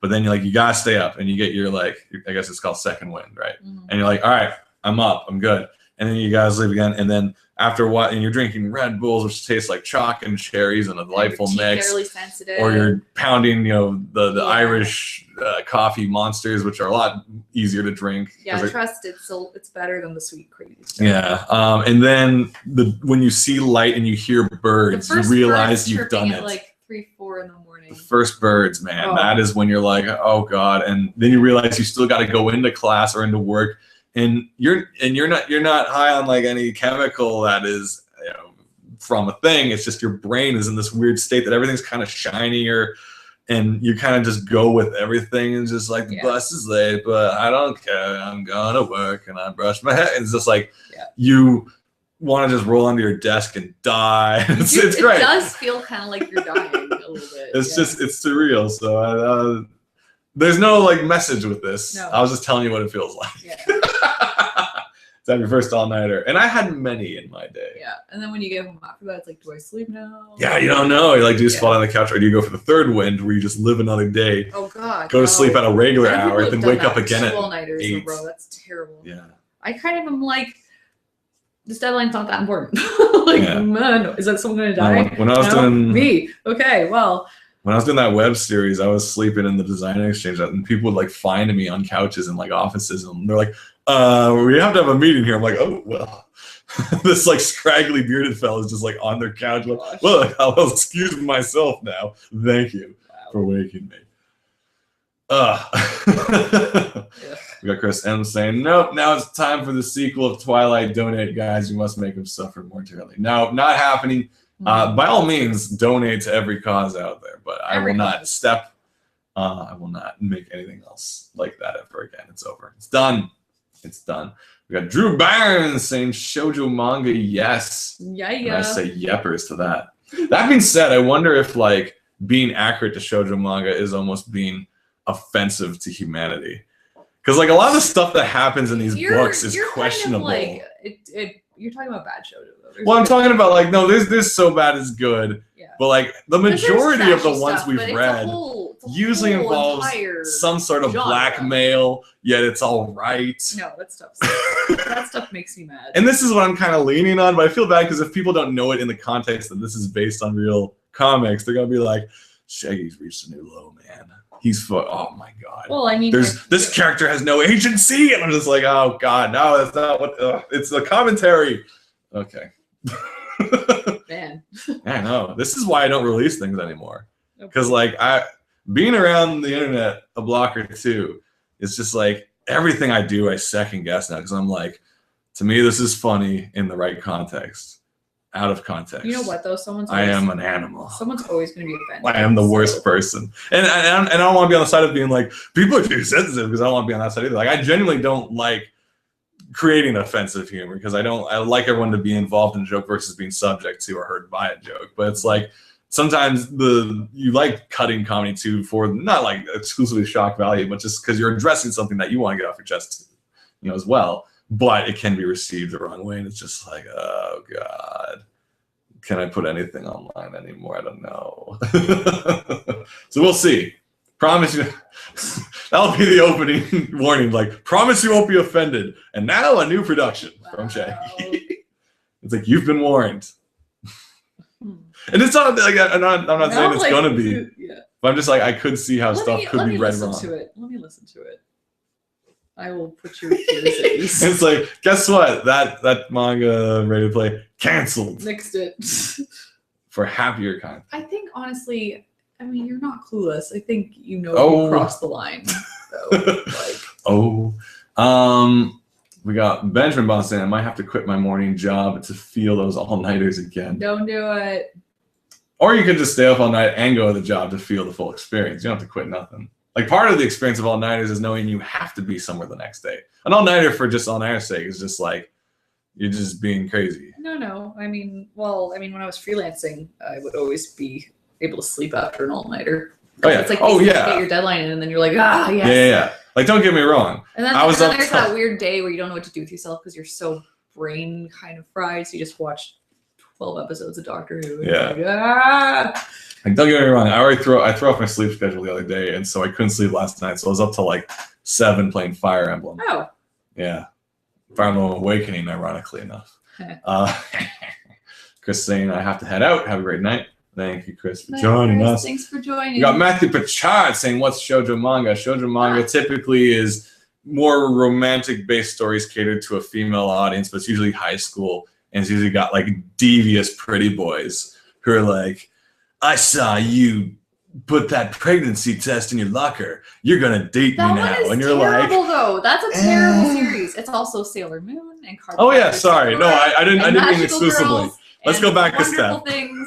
but then you gotta stay up and you get your I guess it's called second wind, right? Mm-hmm. And you're like, all right, I'm up, I'm good. And then you gotta sleep again, and then after what? And you're drinking Red Bulls, which taste like chalk and cherries and a delightful mix. Really sensitive. Or you're pounding, the Irish coffee monsters, which are a lot easier to drink. Yeah, trust it's better than the sweet crazy stuff. Yeah, and then when you see light and you hear birds, you realize you've done it. At like 3-4 in the morning. The first birds, man, that is when you're like, oh god, and then you realize you still got to go into class or into work. And you're not high on like any chemical that is from a thing. It's just your brain is in this weird state that everything's kind of shinier, and you kind of just go with everything and just like the bus is late, but I don't care. I'm gonna work and I brush my hair. It's just like want to just roll onto your desk and die. It's great. It does feel kind of like you're dying a little bit. It's surreal. So there's no like message with this. No. I was just telling you what it feels like. Yeah. To have your first all-nighter. And I had many in my day. Yeah. And then when you get home after that, it's like, do I sleep now? Yeah, you don't know. You like, do you just fall on the couch, or do you go for the third wind where you just live another day? Oh God. Go to sleep at a regular hour and then wake up again at 8. Bro, that's terrible. Yeah. I kind of am like, this deadline's not that important. Man, is that someone gonna die? When I was doing me. Okay, well. When I was doing that web series, I was sleeping in the design exchange, and people would like find me on couches in like offices, and they're like, we have to have a meeting here. I'm like, oh well. This like scraggly bearded fellow is just like on their couch, like, well, I'll excuse myself now. Thank you for waking me. We got Chris M saying, nope, now it's time for the sequel of Twilight. Donate, guys. You must make them suffer more terribly. No, not happening. By all means, donate to every cause out there, but I will not I will not make anything else like that ever again. It's over. It's done. It's done. We got Drew Barnes saying shoujo manga, yes. Yeah. And I say yeppers to that. That being said, I wonder if like being accurate to shoujo manga is almost being offensive to humanity. Because like a lot of the stuff that happens in these books is questionable. Kind of like, you're talking about bad shoujo though. Well, I'm talking about like, no, this so bad is good. Yeah. But like the majority of the ones we've read usually involves some sort of blackmail, yet it's all right. No, that stuff makes me mad. And this is what I'm kind of leaning on, but I feel bad because if people don't know it in the context that this is based on real comics, they're gonna be like, Shaggy's reached a new low, man. Oh my God. Well, I mean, this character has no agency, and I'm just like, oh God, no, that's not what. It's the commentary. Okay. Man. I know. This is why I don't release things anymore. Because like being around the internet a block or two, it's just like everything I do, I second guess now because I'm like, to me, this is funny in the right context. Out of context. You know what though? I am an animal. Someone's always going to be offended. I am the worst person, and I don't want to be on the side of being like people are too sensitive because I don't want to be on that side either. Like I genuinely don't like creating offensive humor because I like everyone to be involved in a joke versus being subject to or hurt by a joke. But it's like sometimes you like cutting comedy too for not like exclusively shock value, but just because you're addressing something that you want to get off your chest, as well. But it can be received the wrong way, and it's just like, oh God, can I put anything online anymore? I don't know. So we'll see. Promise you. That'll be the opening warning. Like, promise you won't be offended. And now a new production from Shaggy. It's like you've been warned. And it's not like I'm not saying it's gonna be. Yeah. But I'm just like I could see how stuff could be read wrong. Let me listen to it. I will put your fears at ease. It's like, guess what? That manga ready to play canceled. Nixed it. For happier content. I think honestly, I mean, you're not clueless. I think you crossed the line. So, we got Benjamin Boss saying I might have to quit my morning job to feel those all-nighters again. Don't do it. Or you could just stay up all night and go to the job to feel the full experience. You don't have to quit nothing. Like part of the experience of all-nighters is knowing you have to be somewhere the next day. An all-nighter for just all-nighter's sake is just like you're just being crazy. No. I mean, when I was freelancing, I would always be able to sleep after an all-nighter. Oh yeah. It's like you get your deadline in, and then you're like, yes. Yeah. Like don't get me wrong. And then, there's that weird day where you don't know what to do with yourself because you're so brain kind of fried. So you just watch 12 episodes of Doctor Who. Yeah. Like, don't get me wrong. I threw off my sleep schedule the other day, and so I couldn't sleep last night. So I was up till like 7 playing Fire Emblem. Oh. Yeah. Fire Emblem Awakening, ironically enough. Chris saying I have to head out. Have a great night. Thank you, Chris, for joining us. Thanks for joining. We got Matthew Pachard saying, what's shoujo manga? Shoujo manga typically is more romantic-based stories catered to a female audience, but it's usually high school, and it's usually got like devious pretty boys who are like, I saw you put that pregnancy test in your locker. You're gonna date me now, and you're terrible, though. That's a terrible series. It's also Sailor Moon and Card. Oh yeah, sorry. No, I didn't mean exclusively. Let's go back a step. Things.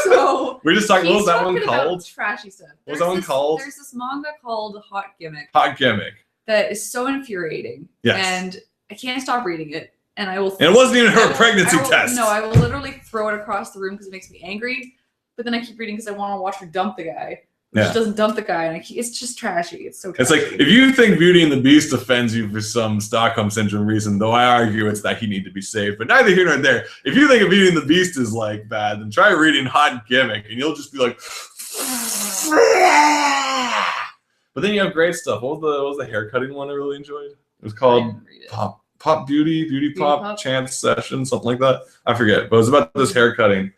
So we're just talking. What was that one called? Trashy stuff. What was that one called? There's this manga called Hot Gimmick. Hot Gimmick. That is so infuriating. Yes. And I can't stop reading it. and I will. And it wasn't even her pregnancy test. No, I will literally throw it across the room because it makes me angry. But then I keep reading because I want to watch her dump the guy. She doesn't dump the guy, and it's just trashy. It's so trashy. It's like, if you think Beauty and the Beast offends you for some Stockholm Syndrome reason, though I argue it's that he need to be saved, but neither here nor there. If you think Beauty and the Beast is like bad, then try reading Hot Gimmick, and you'll just be like, but then you have great stuff. What was the haircutting one I really enjoyed? It was called Pop Beauty Pop Chance Session, something like that. I forget, but it was about this haircutting.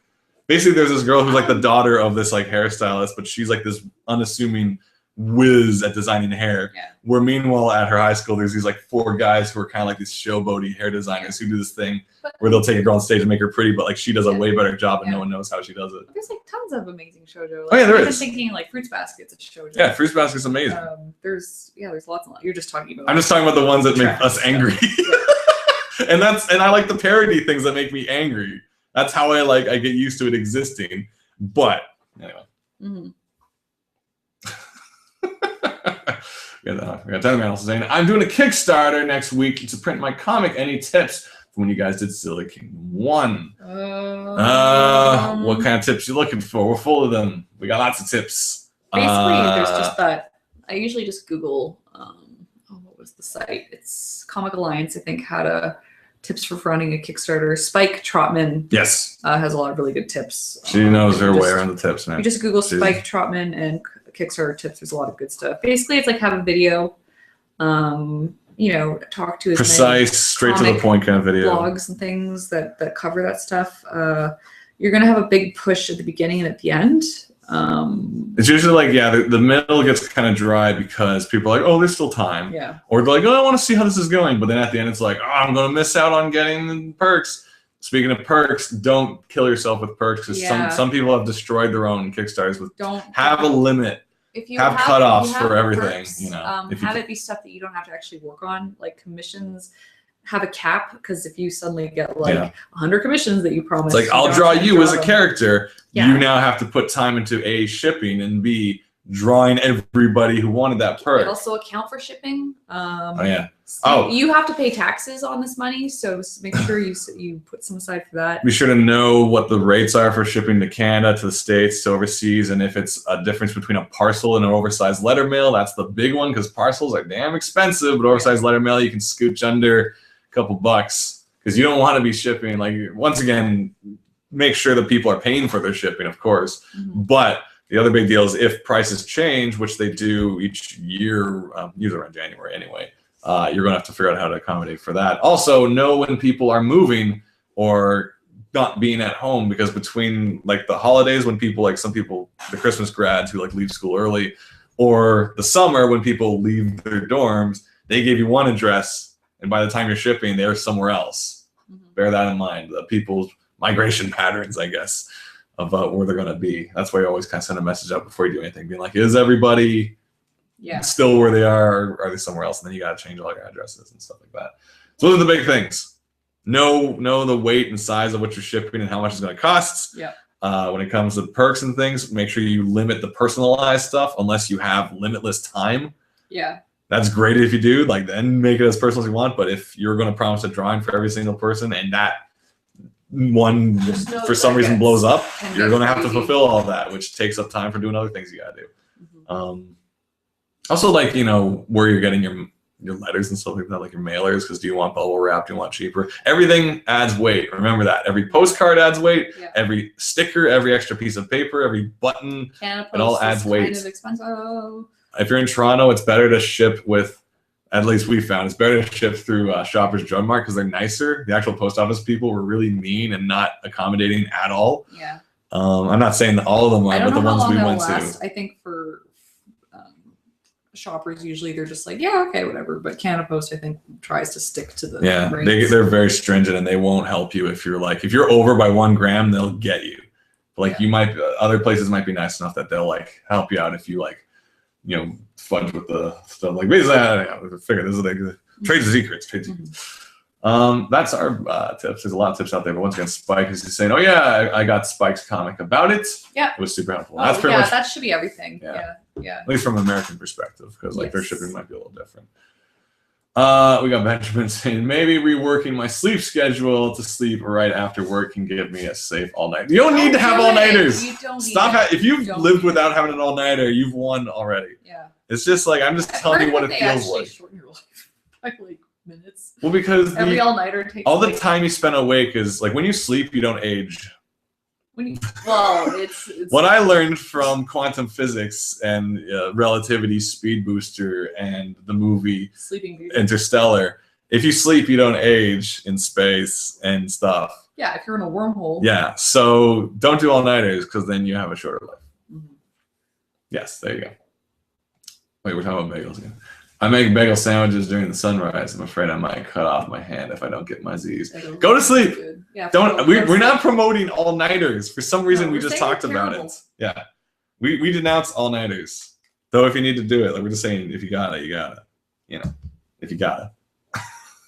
Basically, there's this girl who's like the daughter of this like hairstylist, but she's like this unassuming whiz at designing hair. Yeah. Where meanwhile at her high school, there's these like 4 guys who are kind of like these showboaty hair designers who do this thing where they'll take a girl on stage and make her pretty, but like she does a way better job and no one knows how she does it. There's like tons of amazing shoujo. Like, oh yeah, there is. I'm thinking like Fruits Basket's a shoujo. Yeah, Fruits Basket's amazing. There's lots and lots. You're just talking about. I'm just talking about the ones that make us angry. and I like the parody things that make me angry. That's how I get used to it existing. But anyway. Mm-hmm. we got Tyler Mantle saying, I'm doing a Kickstarter next week to print my comic. Any tips from when you guys did Silly Kingdom 1? What kind of tips you looking for? We're full of them. We got lots of tips. Basically, there's just that. I usually just Google, what was the site? It's Comic Alliance, I think, had a tips for running a Kickstarter. Spike Trotman has a lot of really good tips. She knows her way around the tips, man. You just Google Spike Trotman and Kickstarter tips. There's a lot of good stuff. Basically, it's like have a video, talk to as precise, straight to the point kind of video. Blogs and things that cover that stuff. You're going to have a big push at the beginning and at the end. It's usually like, the middle gets kind of dry because people are like, oh, there's still time. Yeah. Or they're like, oh, I want to see how this is going. But then at the end, it's like, oh, I'm going to miss out on getting perks. Speaking of perks, don't kill yourself with perks because some people have destroyed their own Kickstarters with. Have a limit. If you have cutoffs for everything. Perks, have it be stuff that you don't have to actually work on, like commissions. Have a cap, because if you suddenly get 100 commissions that you promised, it's like, I'll draw you as a character. You now have to put time into A, shipping, and B, drawing everybody who wanted that perk. Also account for shipping. You have to pay taxes on this money, so make sure you put some aside for that. Be sure to know what the rates are for shipping to Canada, to the States, to overseas, and if it's a difference between a parcel and an oversized letter mail. That's the big one, because parcels are damn expensive, but oversized letter mail you can scooch under couple bucks, because you don't want to be shipping. Like, once again, make sure that people are paying for their shipping, of course. But the other big deal is if prices change, which they do each year, usually around January anyway, you're going to have to figure out how to accommodate for that. Also, know when people are moving or not being at home, because between like the holidays, when people, like some people, the Christmas grads who like leave school early, or the summer when people leave their dorms, they gave you one address, and by the time you're shipping, they're somewhere else. Bear that in mind. The people's migration patterns, I guess, of where they're going to be. That's why you always kind of send a message out before you do anything, being like, is everybody still where they are, or are they somewhere else? And then you got to change all your addresses and stuff like that. So those are the big things. Know the weight and size of what you're shipping and how much it's going to cost. When it comes to perks and things, make sure you limit the personalized stuff unless you have limitless time. That's great if you do, then make it as personal as you want. But if you're going to promise a drawing for every single person and that one for some reason blows up, you're going to have to fulfill all that, which takes up time for doing other things you got to do. Also, where you're getting your letters and stuff like that, like your mailers, because do you want bubble wrap? Do you want cheaper? Everything adds weight. Remember that. Every postcard adds weight. Every sticker, every extra piece of paper, every button, it all adds weight. Kind of expensive. If you're in Toronto, it's better to ship with, at least we found, it's better to ship through Shoppers Drug Mart because they're nicer. The actual post office people were really mean and not accommodating at all. I'm not saying that all of them are, but the ones we went to. I think for shoppers, usually they're just like, yeah, okay, whatever. But Canada Post, I think, tries to stick to the they're very stringent, and they won't help you if you're over by 1 gram, they'll get you. You might, other places might be nice enough that they'll help you out if you fudge with the stuff. Basically, I figure this is trade secrets. That's our tips. There's a lot of tips out there, but once again, Spike is just saying, oh yeah, I got Spike's comic about it. It was super helpful. That's pretty much, that should be everything. At least from an American perspective, because their shipping might be a little different. We got Benjamin saying, maybe reworking my sleep schedule to sleep right after work can give me a safe all-night. You don't need to have all-nighters. Stop. If you've lived without having an all-nighter, you've won already. Yeah. It's just like, I'm just telling you what it feels like. Shorten your life by like minutes. Well, because every all-nighter takes all the time you spend awake is like when you sleep, you don't age. It's what I learned from quantum physics and relativity speed booster and the movie Interstellar, if you sleep, you don't age in space and stuff. Yeah, if you're in a wormhole. Yeah, so don't do all-nighters because then you have a shorter life. Mm-hmm. Yes, there you go. Wait, we're talking about bagels again. I make bagel sandwiches during the sunrise. I'm afraid I might cut off my hand if I don't get my Z's. Go to sleep. Yeah, we're not promoting all-nighters. For some reason, we just talked about it. Yeah. We denounce all-nighters. Though if you need to do it, like we're just saying, if you got it, you got it. You know, if you got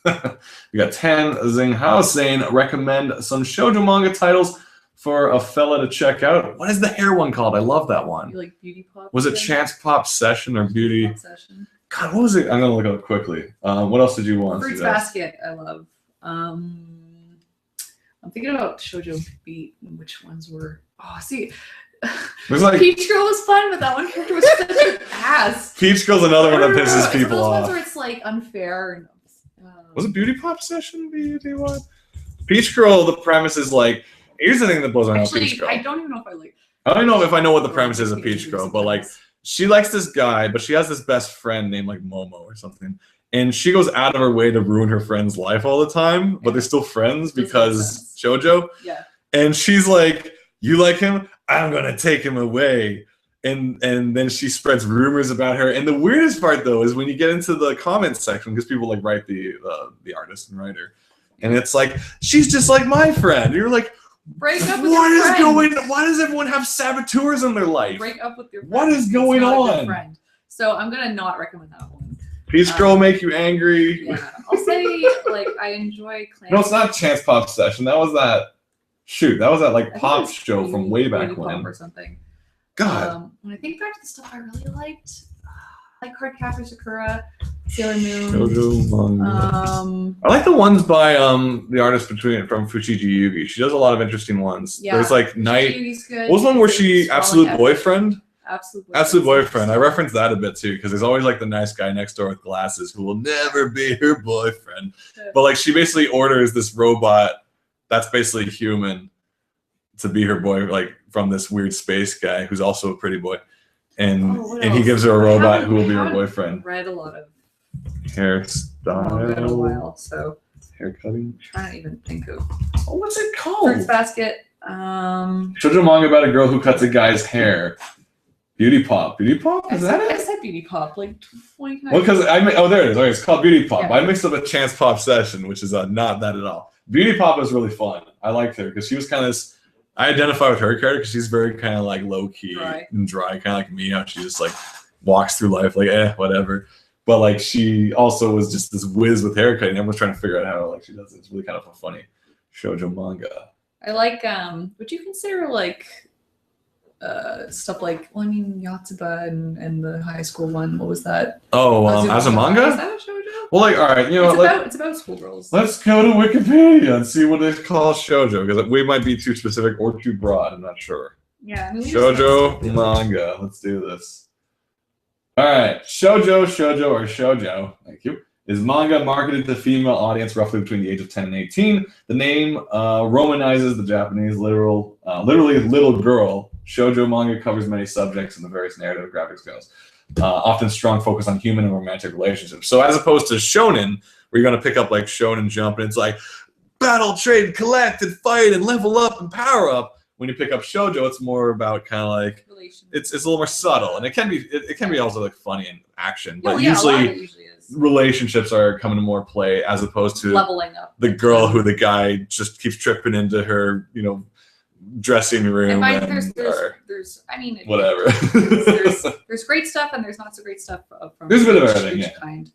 it. We got 10 Zing Hao saying, recommend some shoujo manga titles for a fella to check out. What is the hair one called? I love that one. You like Beauty Pop? Was it Chance Pop Session or Beauty? Session. God, what was it? I'm gonna look up quickly. What else did you want? Fruits Basket, I love. I'm thinking about Shoujo Beat. Which ones were? Oh, see, like, Peach Girl was fun, but that one character was such an ass. Peach Girl's another one that pisses people those off. Ones where it's like unfair. And, was it Beauty Pop Session? Beauty what? Peach Girl. The premise is like. Here's the thing that blows my mind. Peach Girl. I don't even know if I like. I don't know if I know what the premise is of Peach Girl, but like. She likes this guy, but she has this best friend named like Momo or something. And she goes out of her way to ruin her friend's life all the time, but they're still friends because shoujo. Yeah. And she's like, you like him? I'm going to take him away. And then she spreads rumors about her. And the weirdest part, though, is when you get into the comments section, because people like write the artist and writer. And it's like, she's just like my friend. You're like, break up with your friend. Why does everyone have saboteurs in their life? Break up with your friend. What is going on? So I'm gonna not recommend that one. Peach Girl make you angry. Yeah, I'll say like I enjoy. No, it's not Chance Pop Session. That was that. Shoot, that was that like pop show from way back when. Or something. God. When I think back to the stuff I really liked, like Cardcaptor Sakura, Sailor Moon. Shoujo manga. I like the ones by the artist from Fushigi Yugi. She does a lot of interesting ones. Yeah. There's like Night. What was one where she Absolute Boyfriend? Absolute Boyfriend. I reference that a bit too because there's always like the nice guy next door with glasses who will never be her boyfriend. But like she basically orders this robot that's basically human to be her boy, like from this weird space guy who's also a pretty boy. And he gives her a robot who will be her boyfriend. Read a lot of hairstyle. In a while, so hair cutting. I'm trying to even think of. Oh, what's it called? Fruits Basket. Shoujo manga about a girl who cuts a guy's hair. Beauty Pop. Beauty Pop? Is that it? I said Beauty Pop like 20 times. Well, because there it is. Okay, it's called Beauty Pop. Yeah. I mixed up a Chance Pop Session, which is not that at all. Beauty Pop was really fun. I liked her because she was kind of this. I identify with her character because she's very kind of like low key and dry, kind of like me. How she just like walks through life like whatever. But like she also was just this whiz with haircut, and everyone's trying to figure out how like she does it. It's really kind of a funny shoujo manga. I like. Would you consider like stuff like? Well, I mean, Yotsuba and the high school one. What was that? Oh, as a manga? Is that a shoujo? Well, like, all right, you know, it's about schoolgirls. Let's go to Wikipedia and see what they call shoujo because we might be too specific or too broad. I'm not sure. Yeah, I mean, shoujo manga. Let's do this. All right, shoujo, or shoujo. Thank you. Is manga marketed to the female audience roughly between the age of 10 and 18. The name romanizes the Japanese literally little girl. Shoujo manga covers many subjects in the various narrative and graphic styles. Often strong focus on human and romantic relationships. So as opposed to shonen, where you're going to pick up like Shonen Jump and it's like battle, trade, collect, and fight, and level up and power up. When you pick up shoujo, it's more about kind of like it's a little more subtle, and it can be also like funny and action. But usually relationships are coming to more play as opposed to leveling up. The girl who the guy just keeps tripping into her, dressing room. There's whatever. there's great stuff and there's not so great stuff from there's a bit of everything. Yeah. Kind.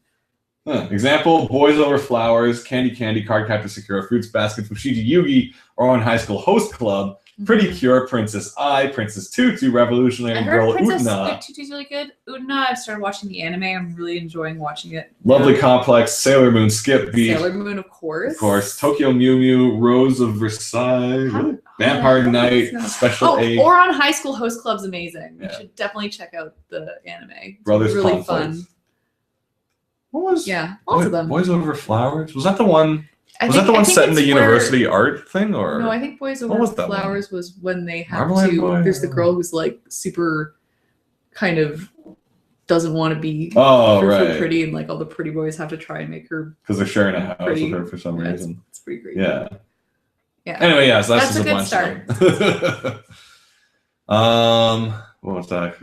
Example: Boys Over Flowers, Candy, Cardcaptor Sakura, Fruits Basket, Fushigi Yugi, or on High School Host Club. Pretty Cure, Princess I, Princess Tutu, Revolutionary Girl, Princess Utena. Tutu's really good. Utena, I've started watching the anime. I'm really enjoying watching it. Lovely Complex, Sailor Moon, Skip Beat. Sailor Moon, of course. Of course. Tokyo Mew Mew, Rose of Versailles, Vampire Knight, Special A. Ouran High School Host Club's amazing. Yeah. You should definitely check out the anime. It's Brothers really Conflict. fun. What was? Yeah, lots of them. Boys Over Flowers? Was that the one? I Was that the one set in the it's university art thing, or no? I think Boys What Over was that Flowers was when they have Marmalade to. Boy? There's the girl who's like super, kind of, doesn't want to be right, pretty, and like all the pretty boys have to try and make her because they're sharing a house pretty. with her for some reason. It's pretty great. Yeah. Yeah. Anyway, yeah, so that's That's just a a good bunch of what was that?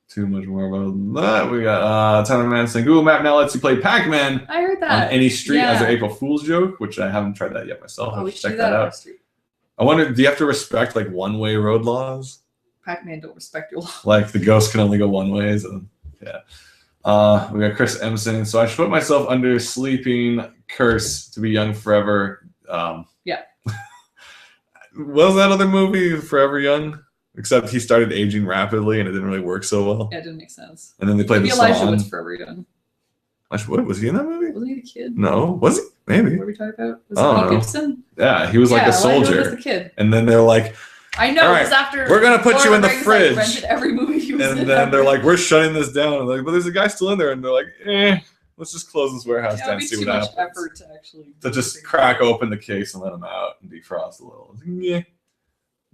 Too much more about that. We got Time Man saying Google Map now lets you play Pac-Man I heard on that. any street as an Yeah. April Fool's joke, which I haven't tried that yet myself. I'll we have to should check do that on our out. street. I wonder, do you have to respect like one-way road laws? Pac-Man don't respect your law. Like the ghost can only go one way. So, yeah. We got Chris M saying, so I should put myself under sleeping curse to be young forever. Yeah. What was that other movie, Forever Young? Except he started aging rapidly and it didn't really work so well. Yeah, it didn't make sense. And then they played Maybe the Elijah song. was Forever Young. What was he in that movie? Wasn't he the kid? No, was he? Maybe. What are we talking about? Was I it don't Mel know. Gibson? Yeah, he was like a Elijah soldier. was the kid. And then they're like, I know. All It was after we're gonna put Lord you of in the Rings, fridge. Like, rented every movie he was in. and then they're like, we're shutting this down. And they're like, but there's a guy still in there. And they're like, let's just close this warehouse yeah, down it'd and be see too what much happens. effort to actually. To just crack open the case and let him out and defrost a little. Yeah.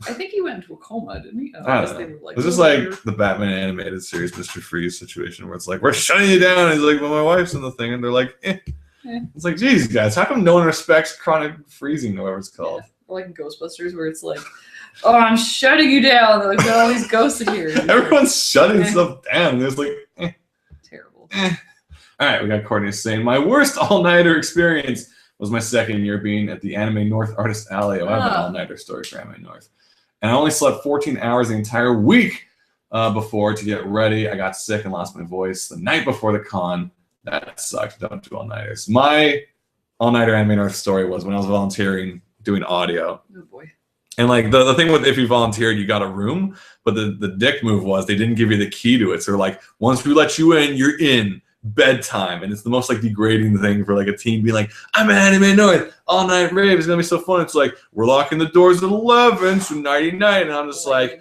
I think he went into a coma, didn't he? Oh, I guess don't know. they were like, It's just like the Batman animated series, Mr. Freeze situation, where it's like, we're shutting you down. And he's like, well, my wife's in the thing. And they're like, It's like, geez, guys, how come no one respects chronic freezing, or whatever it's called? Yeah. Or like in Ghostbusters, where it's like, oh, I'm shutting you down. They're like, got all these ghosts in here. Everyone's shutting stuff down. There's like, Terrible. All right, we got Courtney saying, my worst all-nighter experience was my second year being at the Anime North Artist Alley. I have an all-nighter story for Anime North. And I only slept 14 hours the entire week before to get ready. I got sick and lost my voice the night before the con. That sucked. Don't do all-nighters. My all-nighter Anime North story was when I was volunteering doing audio. Oh, boy. And like the thing with if you volunteered, you got a room. But the dick move was they didn't give you the key to it. So they're like, once we let you in, you're in. Bedtime. And it's the most like degrading thing for like a team being like, I'm at Anime North, all night rave, it's gonna be so fun. It's like, we're locking the doors at 11, so nighty night. And I'm just like,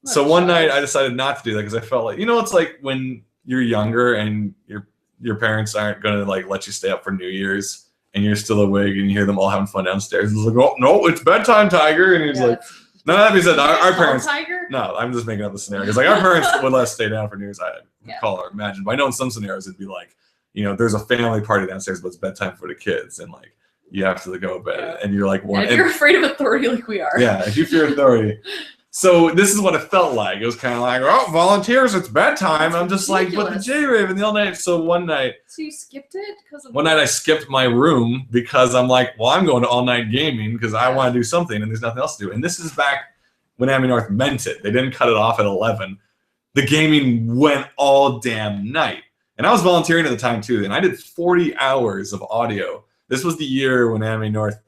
so one night I decided not to do that because I felt like, it's like when you're younger and your parents aren't gonna like let you stay up for New Year's and you're still awake and you hear them all having fun downstairs. It's like, oh no, it's bedtime, Tiger. And he's like, no, that being said, our parents. Tiger? No, I'm just making up the scenario. Because like our parents would let us stay down for New Year's. I recall or imagine. But I know in some scenarios it'd be like, there's a family party downstairs, but it's bedtime for the kids, and like you have to go to bed, and you're like, if you're afraid of authority like we are. Yeah, if you fear authority. So this is what it felt like. It was kind of like, oh, volunteers, it's bedtime. That's I'm just ridiculous. like, but the J-Rave and the all night. So one night. So you skipped it because of one night I skipped my room because I'm like, well, I'm going to all night gaming because I want to do something, and there's nothing else to do. And this is back when Anime North meant it. They didn't cut it off at 11. The gaming went all damn night. And I was volunteering at the time too, and I did 40 hours of audio. This was the year when Anime North,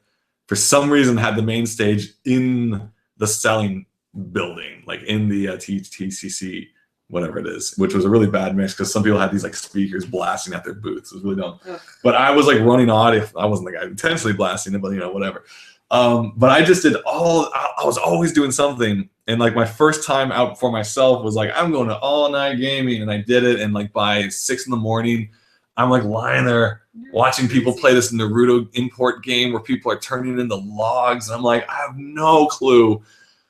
for some reason, had the main stage in the selling building, like in the TCC, whatever it is, which was a really bad mix because some people had these like speakers blasting at their booths. It was really dumb. Ugh. But But I was like running audio. I wasn't the guy intentionally blasting it, but whatever. But I just did I was always doing something. And like my first time out for myself was like, I'm going to all night gaming. And I did it. And like by 6 a.m, I'm like lying there watching people play this Naruto import game where people are turning into logs. And I'm like, I have no clue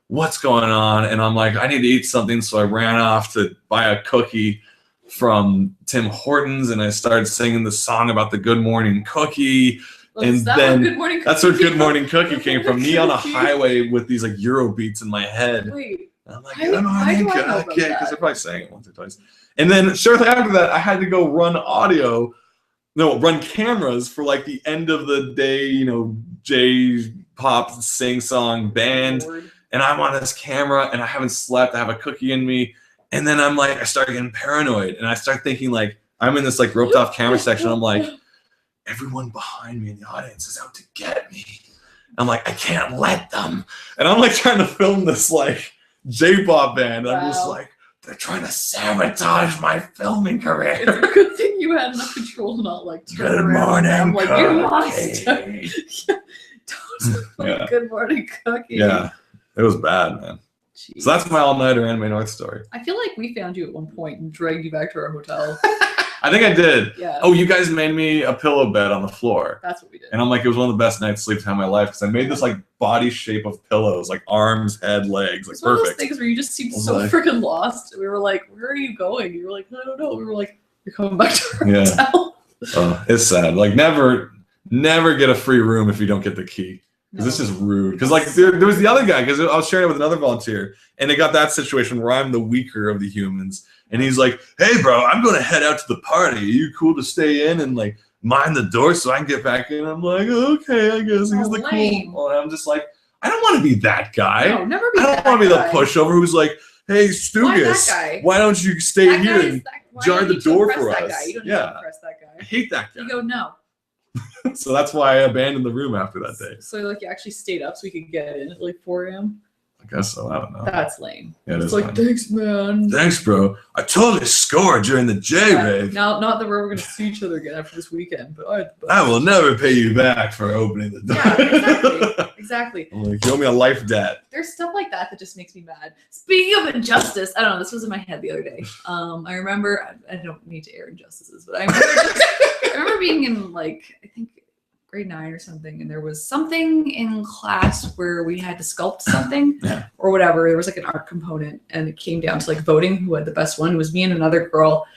what's going on. And I'm like, I need to eat something. So I ran off to buy a cookie from Tim Hortons. And I started singing the song about the Good Morning Cookie. And then that's where Good Morning Cookie came from. Me on a highway with these like Euro beats in my head. Wait, and I'm like, Good Morning Cookie, because they're probably saying it once or twice. And then shortly after that, I had to go run cameras for like the end of the day, J-pop sing song band. Lord. And I'm on this camera and I haven't slept. I have a cookie in me. And then I'm like, I start getting paranoid and I start thinking like, I'm in this like roped off camera section. I'm like, everyone behind me in the audience is out to get me. I'm like, I can't let them. And I'm like trying to film this like J-pop band. And I'm just like, they're trying to sabotage my filming career. It's a good thing you had enough control to not like turn Good around. morning, I'm like, Cookie. you must. Don't like Good Morning Cookie. Yeah, it was bad, man. Jeez. So that's my all-nighter Anime North story. I feel like we found you at one point and dragged you back to our hotel. I think I did. Yeah. Oh, you guys made me a pillow bed on the floor. That's what we did. And I'm like, it was one of the best night's sleep time of my life because I made this like body shape of pillows, like arms, head, legs, like it's perfect. One of those things where you just seemed so freaking lost. We were like, where are you going? You were like, I don't know. We were like, you're coming back to our hotel. It's sad. Like never get a free room if you don't get the key. Because this is rude. Because like there was the other guy, because I was sharing it with another volunteer, and they got that situation where I'm the weaker of the humans. And he's like, hey, bro, I'm going to head out to the party. Are you cool to stay in and like mind the door so I can get back in? I'm like, okay, I guess he's the cool. And I'm just like, I don't want to be that guy. No, never be I don't want to be the pushover who's like, hey, Stugas, why don't you stay here and jar the door for us? You don't need to impress that guy. I hate that guy. You go, no. So that's why I abandoned the room after that day. So like you actually stayed up so we could get in at like 4 a.m.? I guess so. I don't know. That's lame. Yeah, it's like, lame. Thanks, man. Thanks, bro. I totally scored during the J-Rave. Now, not that we're going to see each other again after this weekend, but I will never pay you back for opening the door. Yeah, exactly. I'm like, you owe me a life debt. There's stuff like that just makes me mad. Speaking of injustice, I don't know, this was in my head the other day. I remember, I don't need to air injustices, but I remember being in like, I think, grade 9 or something, and there was something in class where we had to sculpt something or whatever. There was like an art component, and it came down to like voting who had the best one. It was me and another girl,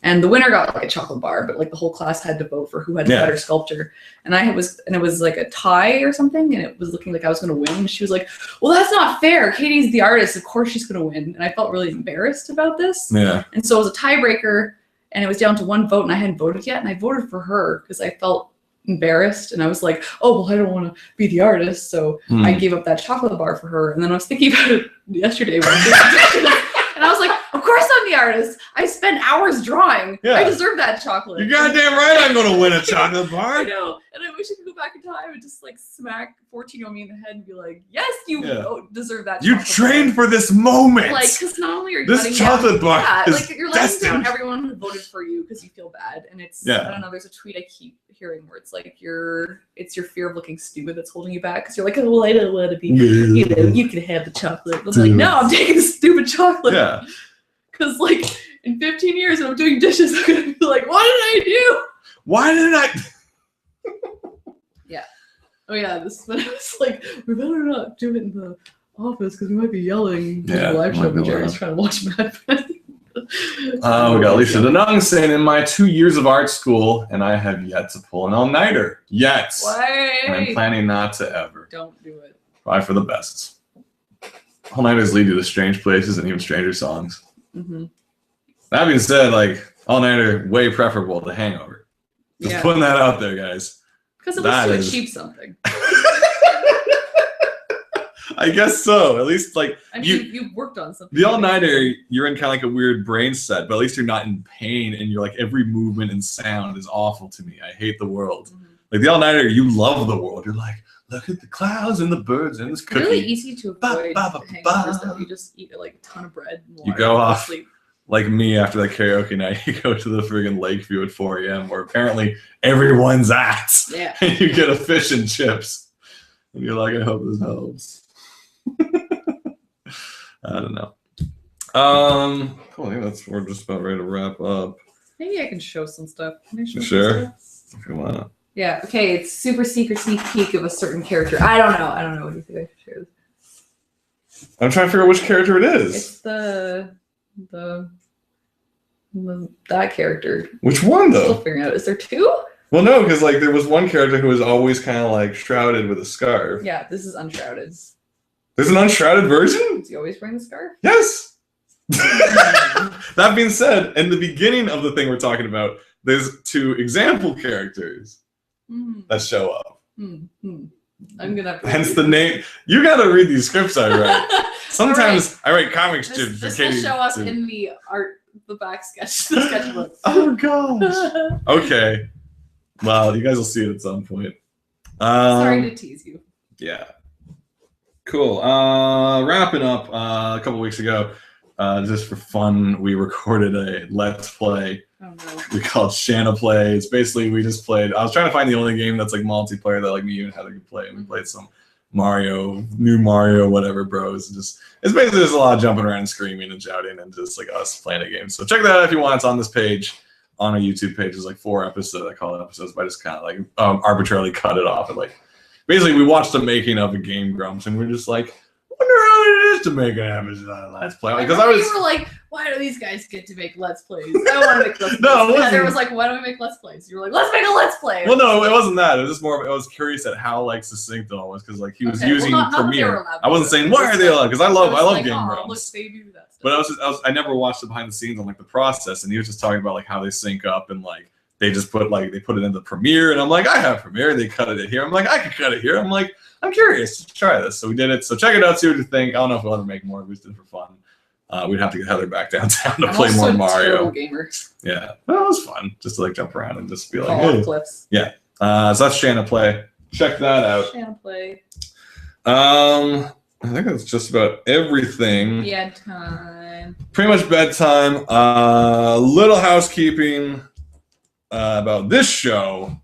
and the winner got like a chocolate bar, but like the whole class had to vote for who had the better sculpture. And it was like a tie or something, and it was looking like I was going to win. And she was like, well, that's not fair. Katie's the artist. Of course she's going to win. And I felt really embarrassed about this. Yeah. And so it was a tiebreaker, and it was down to one vote, and I hadn't voted yet, and I voted for her because I felt embarrassed, and I was like, oh well, I don't want to be the artist, so I gave up that chocolate bar for her. And then I was thinking about it yesterday when and I was like, of course I'm the artist. I spent hours drawing. I deserve that chocolate. You're goddamn right I'm gonna win a chocolate bar. I know, and I wish I could go back in time and just like smack 14-year-old me in the head and be like, yes, you deserve that. You trained for this moment. Like, because not only are you this chocolate bar, like you're letting down everyone who voted for you because you feel bad, and it's I don't know. There's a tweet I keep hearing where it's like it's your fear of looking stupid that's holding you back, because you're like, oh well, I don't want to be, you know, you can have the chocolate. I'm like, no, I'm taking the stupid chocolate. Yeah. Because like in 15 years when I'm doing dishes, I'm gonna be like, what did I do? Why did I? Yeah. Oh yeah. This when I was like, we better not do it in the office because we might be yelling. Yeah. Live show when Jerry's trying to watch Mad Men. We got Lisa Denung saying, in my 2 years of art school, and I have yet to pull an all-nighter. Yet. Why? And I'm planning not to ever. Don't do it. Try for the best. All-nighters lead you to strange places and even stranger songs. Mm-hmm. That being said, like, all-nighter way preferable to Hangover. Just putting that out there, guys. Because it was to achieve something. I guess so. At least, like, I mean, you've worked on something. The all-nighter, you're in kind of like a weird brain set, but at least you're not in pain, and you're like, every movement and sound is awful to me. I hate the world. Mm-hmm. Like, the all-nighter, you love the world. You're like, look at the clouds and the birds and this cookie. It's really easy to avoid hangovers, though. You just eat like a ton of bread and water. You go off, like me after that karaoke night, you go to the friggin' Lakeview at 4 a.m. where apparently everyone's at. Yeah. And you get a fish and chips. And you're like, I hope this helps. I don't know. Cool. I think we're just about ready to wrap up. Maybe I can show some stuff. Can I show sure. If you want. Yeah. Okay. It's super secret sneak peek of a certain character. I don't know. What do you think I should share this? I'm trying to figure out which character it is. It's that character. Which one though? Still figuring out. Is there two? Well, no, because like there was one character who was always kind of like shrouded with a scarf. Yeah, this is unshrouded. There's an unshrouded version? Is he always wearing the scarf? Yes. That being said, in the beginning of the thing we're talking about, there's two example characters that show up. I'm gonna have to hence the name. You gotta read these scripts I write. Sometimes I write comics for Katie. This will show up in the art, the back sketch, the sketchbook. Oh gosh. Okay. Well, you guys will see it at some point. Sorry to tease you. Yeah. Cool. Wrapping up, a couple weeks ago, just for fun, we recorded a Let's Play. Oh, no. We called Shana Play. It's basically we just played. I was trying to find the only game that's like multiplayer that like me and Heather could play, and we played some new Mario, whatever, bros. It's basically just a lot of jumping around and screaming and shouting and just like us playing a game. So check that out if you want. It's on this page, on our YouTube page. There's like 4 episodes. I call it episodes, but I just kind of like arbitrarily cut it off and like. Basically, we watched the making of a Game Grumps, and we're just like, wonder how it is to make an episode on Let's Play. Because you were like, why do these guys get to make Let's Plays? I want to make Let's Plays. No, Heather was like, why don't we make Let's Plays? You were like, let's make a Let's Play. Well, no, it wasn't that. It was just more. I was curious at how like succinct it all was, because like he was using Premiere. I wasn't saying why are they allowed, because I love Game Grumps. Look, they do that stuff. But I never watched the behind the scenes on like the process, and he was just talking about like how they sync up and like they just put like they put it into Premiere, and I'm like, I have Premiere. They cut it here. I'm like, I could cut it here. I'm like, I'm curious to try this. So we did it. So check it out, see what you think. I don't know if we'll ever make more. We just did it for fun. We'd have to get Heather back downtown to play more Mario. Gamer. Yeah. Well, it was fun. Just to like jump around and just be like, hey. Clips. Yeah. So that's Shana Play. Check that out. Shana Play. I think that's just about everything. Bedtime. Pretty much bedtime. Little housekeeping about this show.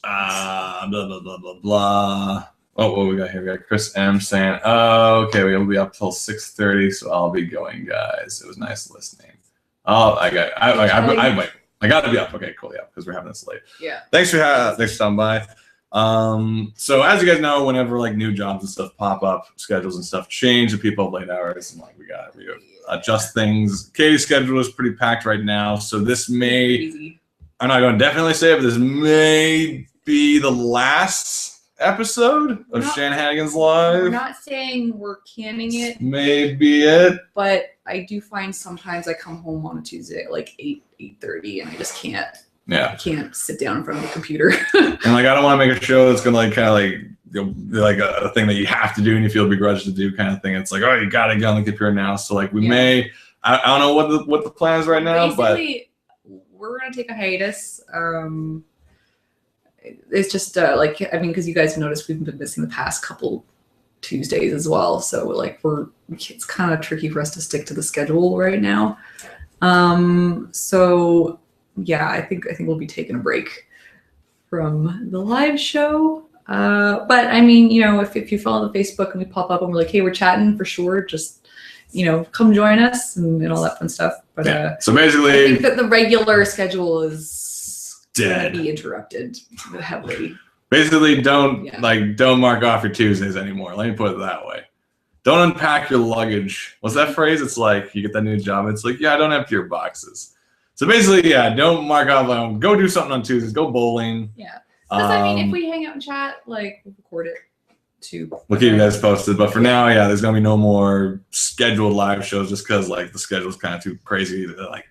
Blah, blah, blah, blah, blah. Oh, what we got here? We got Chris M saying, "Oh, okay, we'll be up till 6:30, so I'll be going, guys. It was nice listening. Oh, I got to be up. Okay, cool, yeah, because we're having this late. Yeah. Thanks for stopping by. So as you guys know, whenever like new jobs and stuff pop up, schedules and stuff change, and people have late hours, and like we got to adjust things. Katie's schedule is pretty packed right now, so this may. Crazy. I'm not going to definitely say it, but this may be the last episode of Shanahanigans Live. We're not saying we're canning it. Maybe it. But I do find sometimes I come home on a Tuesday at like 8:30 and I just can't. Yeah. I can't sit down in front of the computer. And like I don't want to make a show that's gonna like kind of like like a thing that you have to do and you feel begrudged to do kind of thing. It's like, oh, you gotta get on the computer now. So like we may. I don't know what the plan is right now, basically, we're gonna take a hiatus. It's just because you guys have noticed we've been missing the past couple Tuesdays as well. So like it's kind of tricky for us to stick to the schedule right now. So yeah, I think we'll be taking a break from the live show. But I mean, if you follow the Facebook and we pop up and we're like, hey, we're chatting for sure, just come join us and all that fun stuff. But yeah. So basically, I think that the regular schedule is dead. Be interrupted heavily. Basically, don't mark off your Tuesdays anymore. Let me put it that way. Don't unpack your luggage. What's that phrase? It's like you get that new job. It's like, yeah, don't empty your boxes. So basically, yeah, don't mark off. Go do something on Tuesdays. Go bowling. Yeah. Because I mean, if we hang out and chat, like we'll record it too. We'll keep you guys posted. But for now, yeah, there's gonna be no more scheduled live shows just because like the schedule's kind of too crazy to like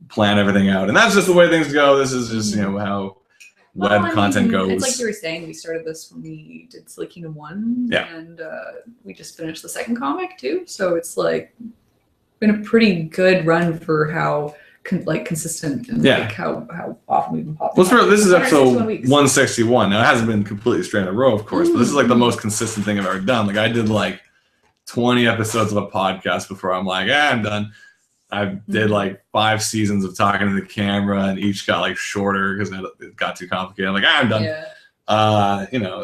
plan everything out, and that's just the way things go. This is just how web content goes. It's like you were saying, we started this when we did Silly Kingdom 1, and we just finished the second comic too. So it's like been a pretty good run for how consistent and like how often we've been popping. Well, this is episode 161. Now it hasn't been completely straight in a row, of course, but this is like the most consistent thing I've ever done. Like I did like 20 episodes of a podcast before I'm like, I'm done. I did like 5 seasons of talking to the camera, and each got like shorter because it got too complicated. I'm like, I'm done. Yeah.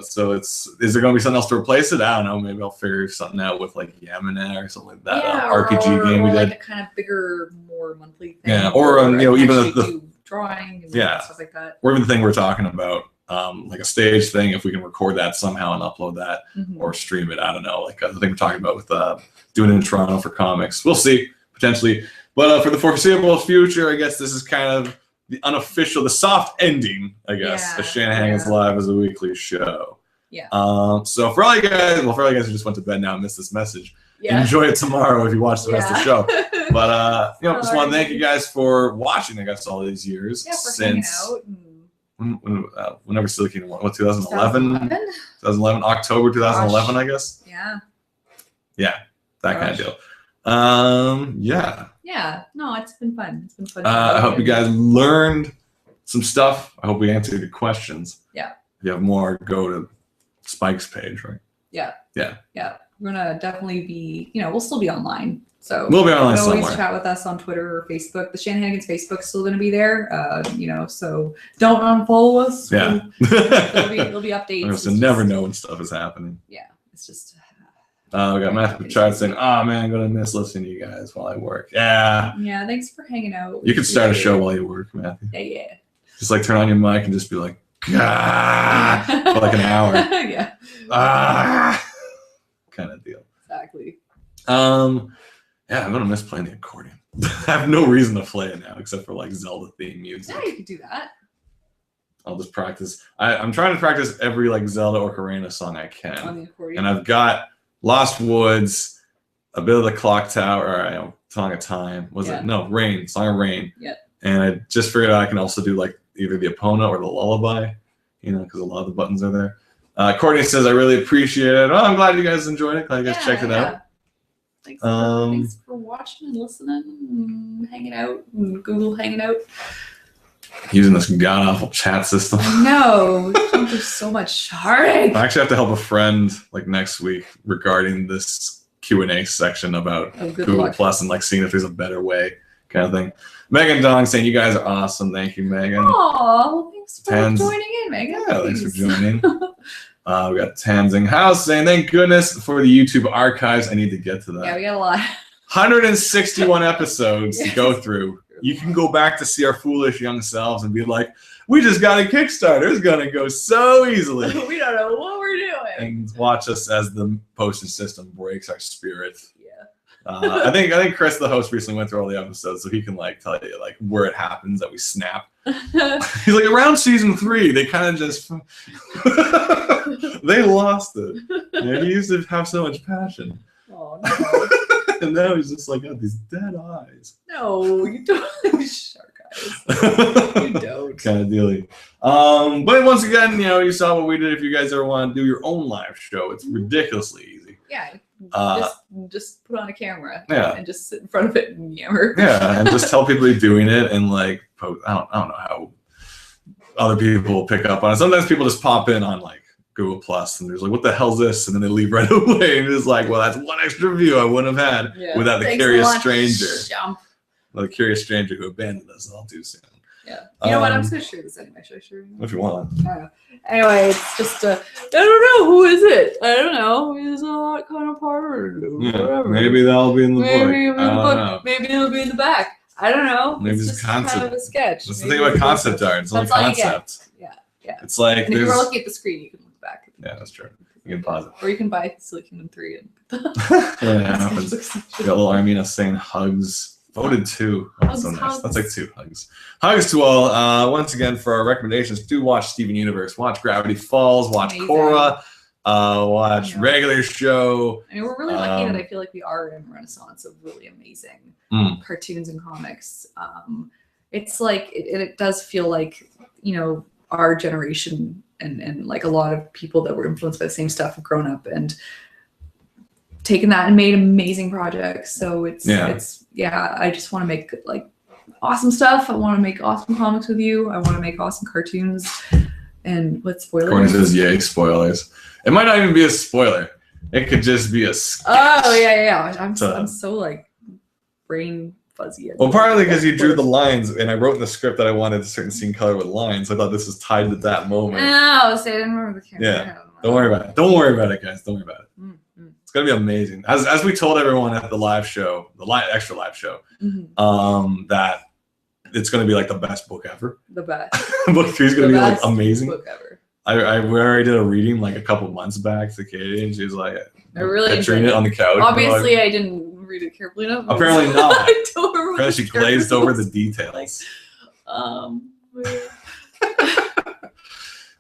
So is there going to be something else to replace it? I don't know. Maybe I'll figure something out with like Yamina or something like that. RPG game we did. Like a kind of bigger, more monthly thing. Yeah, or even the drawing and stuff like that. Or even the thing we're talking about, like a stage thing. If we can record that somehow and upload that or stream it, I don't know. Like the thing we're talking about with doing it in Toronto for comics. We'll see. Potentially, but for the foreseeable future, I guess this is kind of the unofficial, the soft ending, I guess, of Shanahanigans Live as a weekly show. Yeah. So for all you guys who just went to bed now and missed this message, enjoy it tomorrow if you watch the rest of the show. But just want to thank you guys for watching, I guess, all these years since whenever Silly Kingdom 1, 2011? 2011, October 2011, I guess. Yeah, that kind of deal. Yeah, no, it's been fun. It's been fun. I hope you guys learned some stuff. I hope we answered your questions. Yeah. If you have more, go to Spike's page, right? Yeah. Yeah. Yeah. We're gonna definitely be, we'll still be online. So we'll be online you can always somewhere. chat with us on Twitter or Facebook. The Shanahanigans Facebook is still gonna be there. So don't unfollow us. Yeah. There'll be updates. So never know when stuff is happening. Yeah. It's just. We got Matthew Pachard saying, "Oh man, I'm gonna miss listening to you guys while I work." Yeah. Yeah. Thanks for hanging out. You could start a show while you work, Matthew. Yeah. Just like turn on your mic and just be like, "Ah," for like an hour. Yeah. Kind of deal. Exactly. Yeah, I'm gonna miss playing the accordion. I have no reason to play it now except for like Zelda theme music. Yeah, you could do that. I'll just practice. I'm trying to practice every like Zelda or Ocarina song I can. On the accordion. And I've got Lost Woods, a bit of the Clock Tower, or Song of Time. Was it? No, Rain. Song of Rain. Yeah. And I just figured out I can also do like either the Epona or the Lullaby, because a lot of the buttons are there. Courtney says, I really appreciate it. Oh, I'm glad you guys enjoyed it. Glad you guys checked it out. Thanks for watching and listening and hanging out and Google hanging out. Using this god-awful chat system. I know. There's so much heartache. I actually have to help a friend like next week regarding this Q&A section about Google Plus and like seeing if there's a better way kind of thing. Megan Dong saying, you guys are awesome. Thank you, Megan. Aw, thanks for joining in, Megan. Yeah, thanks for joining. We got Tanzing House saying, thank goodness for the YouTube archives. I need to get to that. Yeah, we got a lot. 161 episodes to go through. You can go back to see our foolish young selves and be like, we just got a Kickstarter. It's going to go so easily. We don't know what we're doing. And watch us as the postage system breaks our spirit. Yeah. I think Chris, the host, recently went through all the episodes, so he can like tell you like where it happens that we snap. He's like, around season 3, they kind of just they lost it. He used to have so much passion. Oh no. And now he's just like got these dead eyes. No, you don't have shark eyes. You don't. Kind of dealing. But once again, you saw what we did. If you guys ever want to do your own live show, it's ridiculously easy. Yeah. Just put on a camera. Yeah. And just sit in front of it and yammer. Yeah, and just tell people you're doing it and like post. I don't know how other people will pick up on it. Sometimes people just pop in on like Google Plus and there's like, what the hell's this? And then they leave right away and it's like, well, that's one extra view I wouldn't have had without the curious stranger. The curious stranger who abandoned us all too soon. Yeah. You know what? I'm just gonna share this anyway. Should I share it? If you want. Anyway, it's just I don't know, who is it? I don't know. He's not kind of part or whatever. Maybe that'll be in the book. Maybe it'll be in the back. I don't know. Maybe it's just concept. kind of a sketch. That's the thing about concept art. It's only concept. Yeah. It's like and if you're looking at the screen, you can look back. Yeah, that's true. You can pause it. Or you can buy Silly Kingdom 3 and yeah, happens. Got a little Armina saying hugs. Voted 2. Oh, so nice. Hugs. That's like 2 hugs. Hugs to all. Once again, for our recommendations, do watch Steven Universe, watch Gravity Falls, watch Korra, watch regular show. I mean, we're really lucky that I feel like we are in a renaissance of really amazing cartoons and comics. It's like it does feel like our generation and like a lot of people that were influenced by the same stuff have grown up and taken that and made amazing projects. So I just want to make like awesome stuff. I want to make awesome comics with you. I want to make awesome cartoons. And what spoilers? Corny says, yay, spoilers. It might not even be a spoiler. It could just be a sketch. Oh, yeah. I'm so like brain fuzzy. Well, partly because you drew the lines and I wrote in the script that I wanted a certain scene color with lines. I thought this was tied to that moment. Oh, so I didn't remember the camera. Yeah. Don't worry about it. Don't worry about it, guys. Don't worry about it. It's gonna be amazing. As we told everyone at the live show, extra live show, that it's gonna be like the best book ever. The best. Book 3 is gonna be like amazing. Book ever. I already did a reading like a couple months back to Katie, and she was like, I really picturing it on the couch. Obviously, I didn't read it carefully enough. Apparently not. I don't remember. Apparently, she glazed over the details.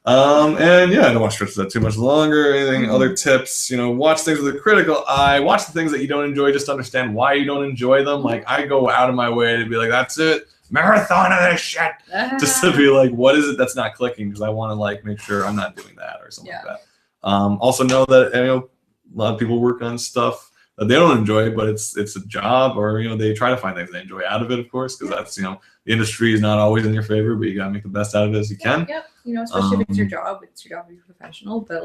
And yeah, I don't want to stretch that too much longer. Anything, other tips, watch things with a critical eye. Watch the things that you don't enjoy, just to understand why you don't enjoy them. Like, I go out of my way to be like, that's it, marathon of this shit. Just to be like, what is it that's not clicking? Because I want to like make sure I'm not doing that or something like that. Also know that a lot of people work on stuff that they don't enjoy, but it's a job, or they try to find things they enjoy out of it, of course, because that's the industry is not always in your favor, but you gotta make the best out of it as you can. Yep. Especially if it's your job to be professional, but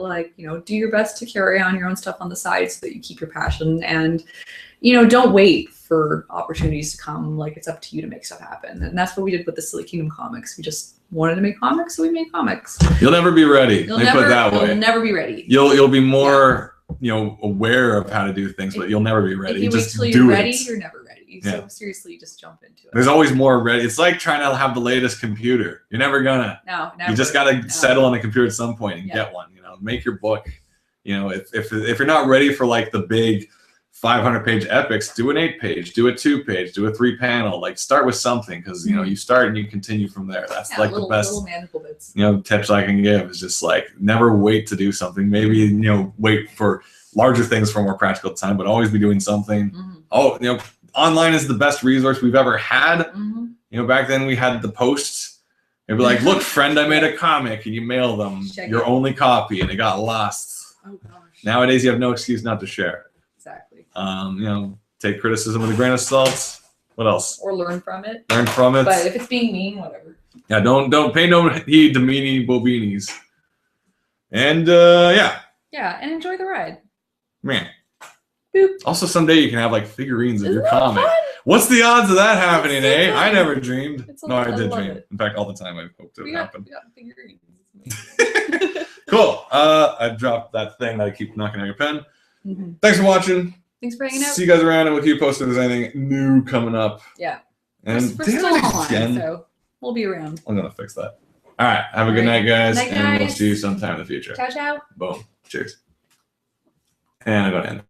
do your best to carry on your own stuff on the side so that you keep your passion, and don't wait for opportunities to come. It's up to you to make stuff happen. And that's what we did with the Silly Kingdom comics. We just wanted to make comics, so we made comics. You'll never be ready. Let me put it that way. You'll never be ready. You'll be more aware of how to do things, but you'll never be ready. If you just wait till you're ready, it. you're never ready. So seriously, just jump into it. There's always more ready. It's like trying to have the latest computer. You're never gonna. No, never. You just gotta settle on a computer at some point and get one. Make your book. If you're not ready for the big 500-page epics, do an 8-page, do a 2-page, do a 3-panel. Start with something, because you start and you continue from there. That's the best little manageable bits. Tips I can give is just never wait to do something. Maybe wait for larger things for more practical time, but always be doing something. Online is the best resource we've ever had. Back then we had the posts. It'd be like, look, friend, I made a comic, and you mail them your only copy, and it got lost. Oh gosh. Nowadays you have no excuse not to share. Exactly. Take criticism with a grain of salt. What else? Or learn from it. Learn from it. But if it's being mean, whatever. Yeah, don't pay no heed to meanie bobinis. And and enjoy the ride. Man. Boop. Also, someday you can have figurines of Isn't your that comic. fun? What's the odds of that happening, That's so eh? fun. I never dreamed. I I did love dream. it. In fact, all the time I hoped it would happen. We got figurines. Cool. I dropped that thing that I keep knocking on your pen. Thanks for watching. Thanks for hanging out. See you guys around, and we'll keep posting if there's anything new coming up. Yeah. And we're still online, so we'll be around. I'm gonna fix that. All right. Have a good night, guys. Night, and we'll guys. see you sometime in the future. Ciao, ciao. Boom. Cheers. And I'm gonna end.